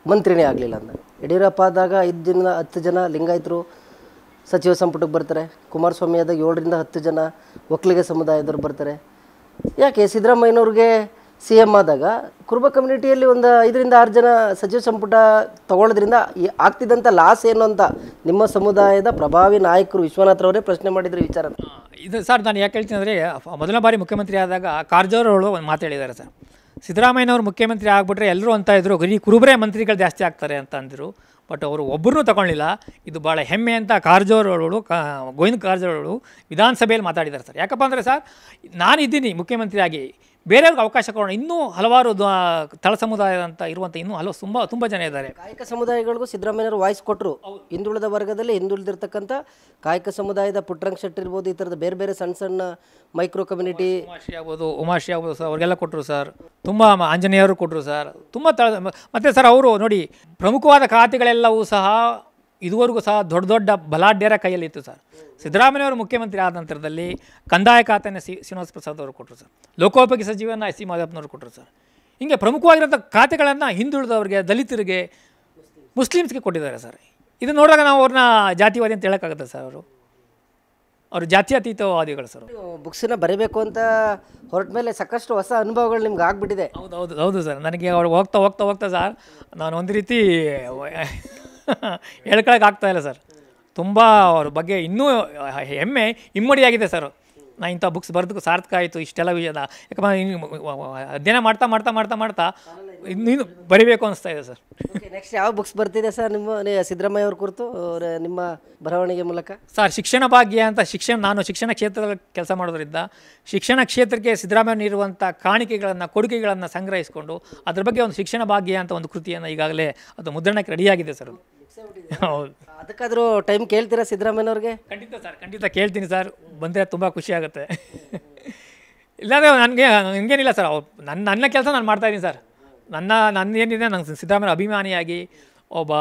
ಮಂತ್ರಿನೇ ಆಗಲಿಲ್ಲ ಅಂತ. ಯಡಿಯೂರಪ್ಪ ಆದಾಗ 5 ಜನ ಲಿಂಗಾಯತರು ಸಚಿವ ಸಂಪುಟಕ್ಕೆ ಬರ್ತಾರೆ. ಕುಮಾರಸ್ವಾಮಿ ಆದಾಗ 7ರಿಂದ 10 ಜನ ಒಕ್ಕಲಿಗ ಸಮುದಾಯದವ್ರು ಬರ್ತಾರೆ. ಯಾಕೆ ಸಿದ್ದರಾಮಯ್ಯನವ್ರಿಗೆ CM ಆದಾಗ ಕುರುಬ ಕಮ್ಯುನಿಟಿಯಲ್ಲಿ ಒಂದು 5ರಿಂದ 6 ಜನ ಸಚಿವ ಸಂಪುಟ ತಗೊಳ್ಳೋದ್ರಿಂದ ಆಗ್ತಿದ್ದಂಥ ಲಾಸ್ ಏನು ಅಂತ ನಿಮ್ಮ ಸಮುದಾಯದ ಪ್ರಭಾವಿ ನಾಯಕರು ವಿಶ್ವನಾಥ್ರವರೇ ಪ್ರಶ್ನೆ ಮಾಡಿದ್ರು ವಿಚಾರ. ಇದು ಸರ್, ನಾನು ಯಾಕೆ ಹೇಳ್ತೀನಿ ಅಂದರೆ, ಮೊದಲ ಬಾರಿ ಮುಖ್ಯಮಂತ್ರಿ ಆದಾಗ ಕಾರಜೋಳವರು ಒಂದು ಮಾತು ಹೇಳಿದ್ದಾರೆ ಸರ್. ಸಿದ್ದರಾಮಯ್ಯನವರು ಮುಖ್ಯಮಂತ್ರಿ ಆಗಿಬಿಟ್ರೆ ಎಲ್ಲರೂ ಅಂತ ಇದ್ರು, ಈ ಕುರುಬರೇ ಮಂತ್ರಿಗಳು ಜಾಸ್ತಿ ಆಗ್ತಾರೆ ಅಂತ ಅಂದರು. ಬಟ್ ಅವರು ಒಬ್ಬರನ್ನೂ ತಗೊಳ್ಳಿಲ್ಲ. ಇದು ಭಾಳ ಹೆಮ್ಮೆ ಅಂತ ಕಾರಜೋಳವರು ಗೋವಿಂದ ಕಾರಜೋಳವರು ವಿಧಾನಸಭೆಯಲ್ಲಿ ಮಾತಾಡಿದ್ದಾರೆ ಸರ್. ಯಾಕಪ್ಪ ಅಂದರೆ ಸರ್, ನಾನಿದ್ದೀನಿ ಮುಖ್ಯಮಂತ್ರಿಯಾಗಿ, ಬೇರೆಯವ್ರಿಗೆ ಅವಕಾಶ ಕೊಡೋಣ. ಇನ್ನೂ ಹಲವಾರು ತಳ ಸಮುದಾಯ ಅಂತ ಇರುವಂಥ ಇನ್ನೂ ತುಂಬ ಜನ ಇದ್ದಾರೆ. ಕಾಯಕ ಸಮುದಾಯಗಳಿಗೂ ಸಿದ್ದರಾಮಯ್ಯವರು ವಾಯ್ಸ್ ಕೊಟ್ಟರು. ಹಿಂದುಳಿದ ವರ್ಗದಲ್ಲಿ ಹಿಂದುಳಿದಿರ್ತಕ್ಕಂಥ ಕಾಯಕ ಸಮುದಾಯದ ಪುಟ್ಟರಂಗ ಶೆಟ್ಟಿ ಇರ್ಬೋದು, ಈ ಥರದ ಬೇರೆ ಬೇರೆ ಸಣ್ಣ ಸಣ್ಣ ಮೈಕ್ರೋ ಕಮ್ಯುನಿಟಿ, ಉಮಾಶ್ರೀ ಆಗ್ಬೋದು ಸರ್, ಅವ್ರಿಗೆಲ್ಲ ಕೊಟ್ಟರು ಸರ್. ತುಂಬ ಆಂಜನೇಯರು ಕೊಟ್ಟರು ಸರ್. ತುಂಬ ಮತ್ತು ಸರ್ ಅವರು ನೋಡಿ, ಪ್ರಮುಖವಾದ ಖಾತೆಗಳೆಲ್ಲವೂ ಸಹ ಇದುವರೆಗೂ ಸಹ ದೊಡ್ಡ ದೊಡ್ಡ ಬಲಾಢ್ಯರ ಕೈಯಲ್ಲಿತ್ತು ಸರ್. ಸಿದ್ದರಾಮಯ್ಯವರು ಮುಖ್ಯಮಂತ್ರಿ ಆದ ನಂತರದಲ್ಲಿ ಕಂದಾಯ ಖಾತೆಯನ್ನು ಶ್ರೀನಿವಾಸ ಪ್ರಸಾದ್ ಅವರು ಕೊಟ್ಟರು ಸರ್. ಲೋಕೋಪಯೋಗಿ ಸಚಿವನ SC ಮಾದೇವಪ್ಪನವರು ಕೊಟ್ಟರು ಸರ್. ಹೀಗೆ ಪ್ರಮುಖವಾಗಿರೋಂಥ ಖಾತೆಗಳನ್ನು ಹಿಂದುಳಿದವರಿಗೆ, ದಲಿತರಿಗೆ, ಮುಸ್ಲಿಮ್ಸ್ಗೆ ಕೊಟ್ಟಿದ್ದಾರೆ ಸರ್. ಇದು ನೋಡಿದಾಗ ನಾವು ಅವ್ರನ್ನ ಜಾತಿವಾದಿ ಅಂತ ಹೇಳೋಕ್ಕಾಗುತ್ತೆ ಸರ್. ಅವರು ಜಾತ್ಯತೀತವಾದಿಗಳು ಸರ್. ಬುಕ್ಸನ್ನ ಬರೀಬೇಕು ಅಂತ ಹೊರಟ ಮೇಲೆ ಸಾಕಷ್ಟು ಹೊಸ ಅನುಭವಗಳು ನಿಮ್ಗೆ ಆಗ್ಬಿಟ್ಟಿದೆ. ಹೌದು ಸರ್. ನನಗೆ ಅವ್ರು ಹೋಗ್ತಾ ಸರ್, ನಾನು ಒಂದು ರೀತಿ ಹೇಳ್ಕೊಳಕ್ಕಾಗ್ತಾಯಿಲ್ಲ ಸರ್. ತುಂಬ ಅವ್ರ ಬಗ್ಗೆ ಇನ್ನೂ ಹೆಮ್ಮೆ ಇಮ್ಮಡಿಯಾಗಿದೆ ಸರ್. ನಾನು ಇಂಥ ಬುಕ್ಸ್ ಬರೆದಕ್ಕೂ ಸಾರ್ಥಕ ಆಯಿತು ಇಷ್ಟೆಲ್ಲ ವಿಷಯದ. ಯಾಕಂದ್ರೆ ಅಧ್ಯಯನ ಮಾಡ್ತಾ ಇನ್ನೂ ಬರಿಬೇಕು ಅನಿಸ್ತಾ ಇದೆ ಸರ್. ನೆಕ್ಸ್ಟ್ ಯಾವ ಬುಕ್ಸ್ ಬರ್ತಿದೆ ಸರ್ ನಿಮ್ಮ ಸಿದ್ದರಾಮಯ್ಯ ಅವ್ರ ಕುರಿತು ನಿಮ್ಮ ಬರವಣಿಗೆ ಮೂಲಕ? ಸರ್, ಶಿಕ್ಷಣ ಭಾಗ್ಯ ಅಂತ ನಾನು ಶಿಕ್ಷಣ ಕ್ಷೇತ್ರದಲ್ಲಿ ಕೆಲಸ ಮಾಡೋದ್ರಿಂದ ಶಿಕ್ಷಣ ಕ್ಷೇತ್ರಕ್ಕೆ ಸಿದ್ದರಾಮಯ್ಯ ನೀಡುವಂಥ ಕೊಡುಗೆಗಳನ್ನು ಸಂಗ್ರಹಿಸಿಕೊಂಡು ಅದ್ರ ಬಗ್ಗೆ ಒಂದು ಶಿಕ್ಷಣ ಭಾಗ್ಯ ಅಂತ ಒಂದು ಕೃತಿಯನ್ನು ಈಗಾಗಲೇ ಅದು ಮುದ್ರಣಕ್ಕೆ ರೆಡಿಯಾಗಿದೆ ಸರ್. ಹೌದು. ಅದಕ್ಕಾದರೂ ಟೈಮ್ ಕೇಳ್ತೀರಾ ಸಿದ್ದರಾಮಯ್ಯನವ್ರಿಗೆ? ಖಂಡಿತ ಸರ್, ಖಂಡಿತ ಕೇಳ್ತೀನಿ ಸರ್. ಬಂದರೆ ತುಂಬ ಖುಷಿ ಆಗುತ್ತೆ. ಇಲ್ಲಾಂದರೆ ನನಗೇನಿಲ್ಲ ಸರ್, ನನ್ನ ಕೆಲಸ ನಾನು ಮಾಡ್ತಾಯಿದ್ದೀನಿ ಸರ್. ಏನಿದೆ, ನಂಗೆ ಸಿದ್ದರಾಮಯ್ಯ ಅಭಿಮಾನಿಯಾಗಿ ಒಬ್ಬ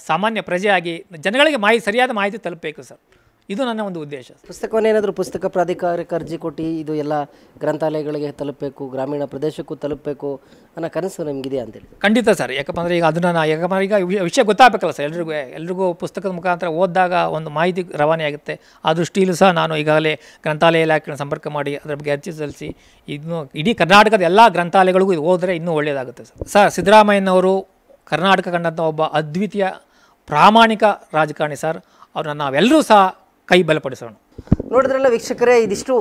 ಸಾಮಾನ್ಯ ಪ್ರಜೆಯಾಗಿ ಜನಗಳಿಗೆ ಸರಿಯಾದ ಮಾಹಿತಿ ತಲುಪಬೇಕು ಸರ್. ಇದು ನನ್ನ ಒಂದು ಉದ್ದೇಶ. ಪುಸ್ತಕವನ್ನೇನಾದರೂ ಪುಸ್ತಕ ಪ್ರಾಧಿಕಾರಕ್ಕೆ ಅರ್ಜಿ ಕೊಟ್ಟು ಇದು ಎಲ್ಲ ಗ್ರಂಥಾಲಯಗಳಿಗೆ ತಲುಪಬೇಕು, ಗ್ರಾಮೀಣ ಪ್ರದೇಶಕ್ಕೂ ತಲುಪಬೇಕು ಅನ್ನೋ ಕನಸು ನಿಮಗಿದೆ ಅಂತೇಳಿ? ಖಂಡಿತ ಸರ್. ಯಾಕಂದರೆ ಈಗ ಈಗ ವಿಷಯ ಗೊತ್ತಾಗಬೇಕಲ್ಲ ಸರ್ ಎಲ್ರಿಗೂ ಪುಸ್ತಕದ ಮುಖಾಂತರ ಓದಿದಾಗ ಒಂದು ಮಾಹಿತಿ ರವಾನೆ ಆಗುತ್ತೆ. ಆ ದೃಷ್ಟಿಯಲ್ಲೂ ಸಹ ನಾನು ಈಗಾಗಲೇ ಗ್ರಂಥಾಲಯ ಇಲಾಖೆಯನ್ನು ಸಂಪರ್ಕ ಮಾಡಿ ಅದರ ಬಗ್ಗೆ ಅರ್ಜಿ ಸಲ್ಲಿಸಿ ಇಡೀ ಕರ್ನಾಟಕದ ಎಲ್ಲ ಗ್ರಂಥಾಲಯಗಳಿಗೂ ಇದು ಓದಿದ್ರೆ ಇನ್ನೂ ಒಳ್ಳೆಯದಾಗುತ್ತೆ ಸರ್. ಸಿದ್ದರಾಮಯ್ಯನವರು ಕರ್ನಾಟಕ ಕಂಡಂಥ ಒಬ್ಬ ಅದ್ವಿತೀಯ ಪ್ರಾಮಾಣಿಕ ರಾಜಕಾರಣಿ ಸರ್. ಅವ್ರನ್ನ ನಾವೆಲ್ಲರೂ ಸಹ ಕೈ ಬಲಪಡಿಸೋಣ. ನೋಡಿದ್ರಲ್ಲ ವೀಕ್ಷಕರೇ, ಇದಿಷ್ಟು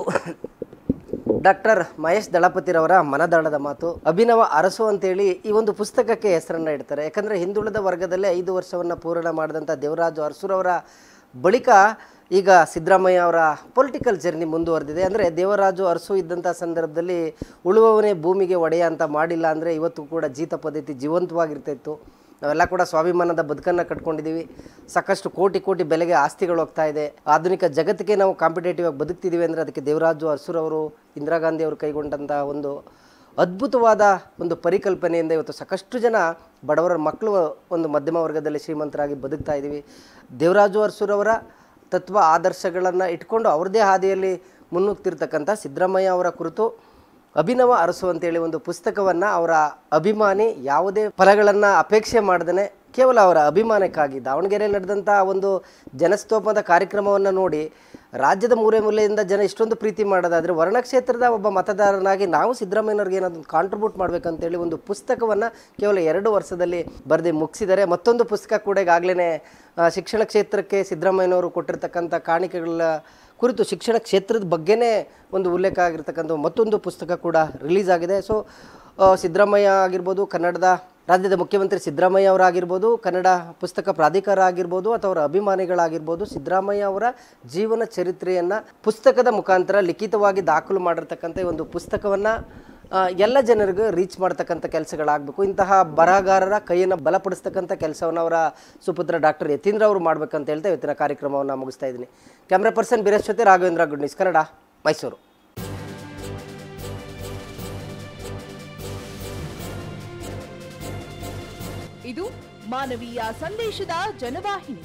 ಡಾಕ್ಟರ್ ಮಹೇಶ್ ದಳಪತಿರವರ ಮನದಾಳದ ಮಾತು. ಅಭಿನವ ಅರಸು ಅಂತೇಳಿ ಈ ಒಂದು ಪುಸ್ತಕಕ್ಕೆ ಹೆಸರನ್ನು ಇಡ್ತಾರೆ. ಯಾಕಂದರೆ ಹಿಂದುಳಿದ ವರ್ಗದಲ್ಲೇ 5 ವರ್ಷವನ್ನು ಪೂರ್ಣ ಮಾಡಿದಂಥ ದೇವರಾಜು ಅರಸುರವರ ಬಳಿಕ ಈಗ ಸಿದ್ದರಾಮಯ್ಯ ಅವರ ಪೊಲಿಟಿಕಲ್ ಜರ್ನಿ ಮುಂದುವರೆದಿದೆ. ಅಂದರೆ ದೇವರಾಜು ಅರಸು ಇದ್ದಂಥ ಸಂದರ್ಭದಲ್ಲಿ ಉಳುವವನೇ ಭೂಮಿಗೆ ಒಡೆಯ ಅಂತ ಮಾಡಿಲ್ಲ ಅಂದರೆ ಇವತ್ತು ಕೂಡ ಜೀತ ಪದ್ಧತಿ ಜೀವಂತವಾಗಿರ್ತಾಯಿತ್ತು. ನಾವೆಲ್ಲ ಕೂಡ ಸ್ವಾಭಿಮಾನದ ಬದುಕನ್ನು ಕಟ್ಕೊಂಡಿದ್ದೀವಿ. ಸಾಕಷ್ಟು ಕೋಟಿ ಕೋಟಿ ಬೆಲೆಗೆ ಆಸ್ತಿಗಳು ಹೋಗ್ತಾ ಇದೆ. ಆಧುನಿಕ ಜಗತ್ತಿಗೆ ನಾವು ಕಾಂಪಿಟೇಟಿವ್ ಆಗಿ ಬದುಕ್ತಿದ್ದೀವಿ ಅಂದರೆ ಅದಕ್ಕೆ ದೇವರಾಜು ಅರಸುರವರು, ಇಂದಿರಾ ಗಾಂಧಿ ಅವರು ಕೈಗೊಂಡಂಥ ಒಂದು ಅದ್ಭುತವಾದ ಒಂದು ಪರಿಕಲ್ಪನೆಯಿಂದ ಇವತ್ತು ಸಾಕಷ್ಟು ಜನ ಬಡವರ ಮಕ್ಕಳು ಒಂದು ಮಧ್ಯಮ ವರ್ಗದಲ್ಲಿ ಶ್ರೀಮಂತರಾಗಿ ಬದುಕ್ತಾ ಇದ್ದೀವಿ. ದೇವರಾಜು ಅರಸುರವರ ತತ್ವ ಆದರ್ಶಗಳನ್ನು ಇಟ್ಕೊಂಡು ಅವ್ರದ್ದೇ ಹಾದಿಯಲ್ಲಿ ಮುನ್ನುಗ್ತಿರ್ತಕ್ಕಂಥ ಸಿದ್ದರಾಮಯ್ಯ ಅವರ ಕುರಿತು ಅಭಿನವ ಅರಸು ಅಂತೇಳಿ ಒಂದು ಪುಸ್ತಕವನ್ನು ಅವರ ಅಭಿಮಾನಿ ಯಾವುದೇ ಫಲಗಳನ್ನು ಅಪೇಕ್ಷೆ ಮಾಡ್ದೇ ಕೇವಲ ಅವರ ಅಭಿಮಾನಕ್ಕಾಗಿ ದಾವಣಗೆರೆಯಲ್ಲಿ ನಡೆದಂಥ ಒಂದು ಜನಸ್ತೋಮದ ಕಾರ್ಯಕ್ರಮವನ್ನು ನೋಡಿ ರಾಜ್ಯದ ಮೂಲೆ ಮೂಲೆಯಿಂದ ಜನ ಇಷ್ಟೊಂದು ಪ್ರೀತಿ ಮಾಡೋದಾದರೆ ವರ್ಣಕ್ಷೇತ್ರದ ಒಬ್ಬ ಮತದಾರನಾಗಿ ನಾವು ಸಿದ್ದರಾಮಯ್ಯನವ್ರಿಗೆ ಏನಾದರೂ ಕಾಂಟ್ರಿಬ್ಯೂಟ್ ಮಾಡಬೇಕಂತೇಳಿ ಒಂದು ಪುಸ್ತಕವನ್ನು ಕೇವಲ 2 ವರ್ಷದಲ್ಲಿ ಬರೆದು ಮುಗಿಸಿದ್ದಾರೆ. ಮತ್ತೊಂದು ಪುಸ್ತಕ ಕೂಡ ಈಗಾಗಲೇ ಶಿಕ್ಷಣ ಕ್ಷೇತ್ರಕ್ಕೆ ಸಿದ್ದರಾಮಯ್ಯನವರು ಕೊಟ್ಟಿರ್ತಕ್ಕಂಥ ಕಾಣಿಕೆಗಳ ಕುರಿತು ಶಿಕ್ಷಣ ಕ್ಷೇತ್ರದ ಬಗ್ಗೆನೇ ಒಂದು ಉಲ್ಲೇಖ ಆಗಿರ್ತಕ್ಕಂಥ ಮತ್ತೊಂದು ಪುಸ್ತಕ ಕೂಡ ರಿಲೀಸ್ ಆಗಿದೆ. ಸೊ ಸಿದ್ದರಾಮಯ್ಯ ಆಗಿರ್ಬೋದು, ಕನ್ನಡದ ರಾಜ್ಯದ ಮುಖ್ಯಮಂತ್ರಿ ಸಿದ್ದರಾಮಯ್ಯ ಅವರಾಗಿರ್ಬೋದು, ಕನ್ನಡ ಪುಸ್ತಕ ಪ್ರಾಧಿಕಾರ ಆಗಿರ್ಬೋದು ಅಥವಾ ಅವರ ಅಭಿಮಾನಿಗಳಾಗಿರ್ಬೋದು, ಸಿದ್ದರಾಮಯ್ಯ ಅವರ ಜೀವನ ಚರಿತ್ರೆಯನ್ನು ಪುಸ್ತಕದ ಮುಖಾಂತರ ಲಿಖಿತವಾಗಿ ದಾಖಲು ಮಾಡಿರ್ತಕ್ಕಂಥ ಈ ಒಂದು ಪುಸ್ತಕವನ್ನು ಎಲ್ಲ ಜನರಿಗೂ ರೀಚ್ ಮಾಡ್ತಕ್ಕಂಥ ಕೆಲಸಗಳಾಗಬೇಕು. ಇಂತಹ ಬರಹಗಾರರ ಕೈಯನ್ನು ಬಲಪಡಿಸ್ತಕ್ಕಂಥ ಕೆಲಸವನ್ನು ಅವರ ಸುಪುತ್ರ ಡಾಕ್ಟರ್ ಯತೀಂದ್ರ ಅವರು ಮಾಡಬೇಕಂತ ಹೇಳ್ತಾ ಇವತ್ತಿನ ಕಾರ್ಯಕ್ರಮವನ್ನು ಮುಗಿಸ್ತಾ ಇದ್ದೀನಿ. ಕ್ಯಾಮ್ರಾ ಪರ್ಸನ್ ಬೀರೇಶ್ ಜೊತೆ ರಾಘವೇಂದ್ರ, ಗುಡ್ ನ್ಯೂಸ್ ಕನ್ನಡ, ಮೈಸೂರು. ಇದು ಮಾನವೀಯ ಸಂದೇಶದ ಜನವಾಹಿನಿ.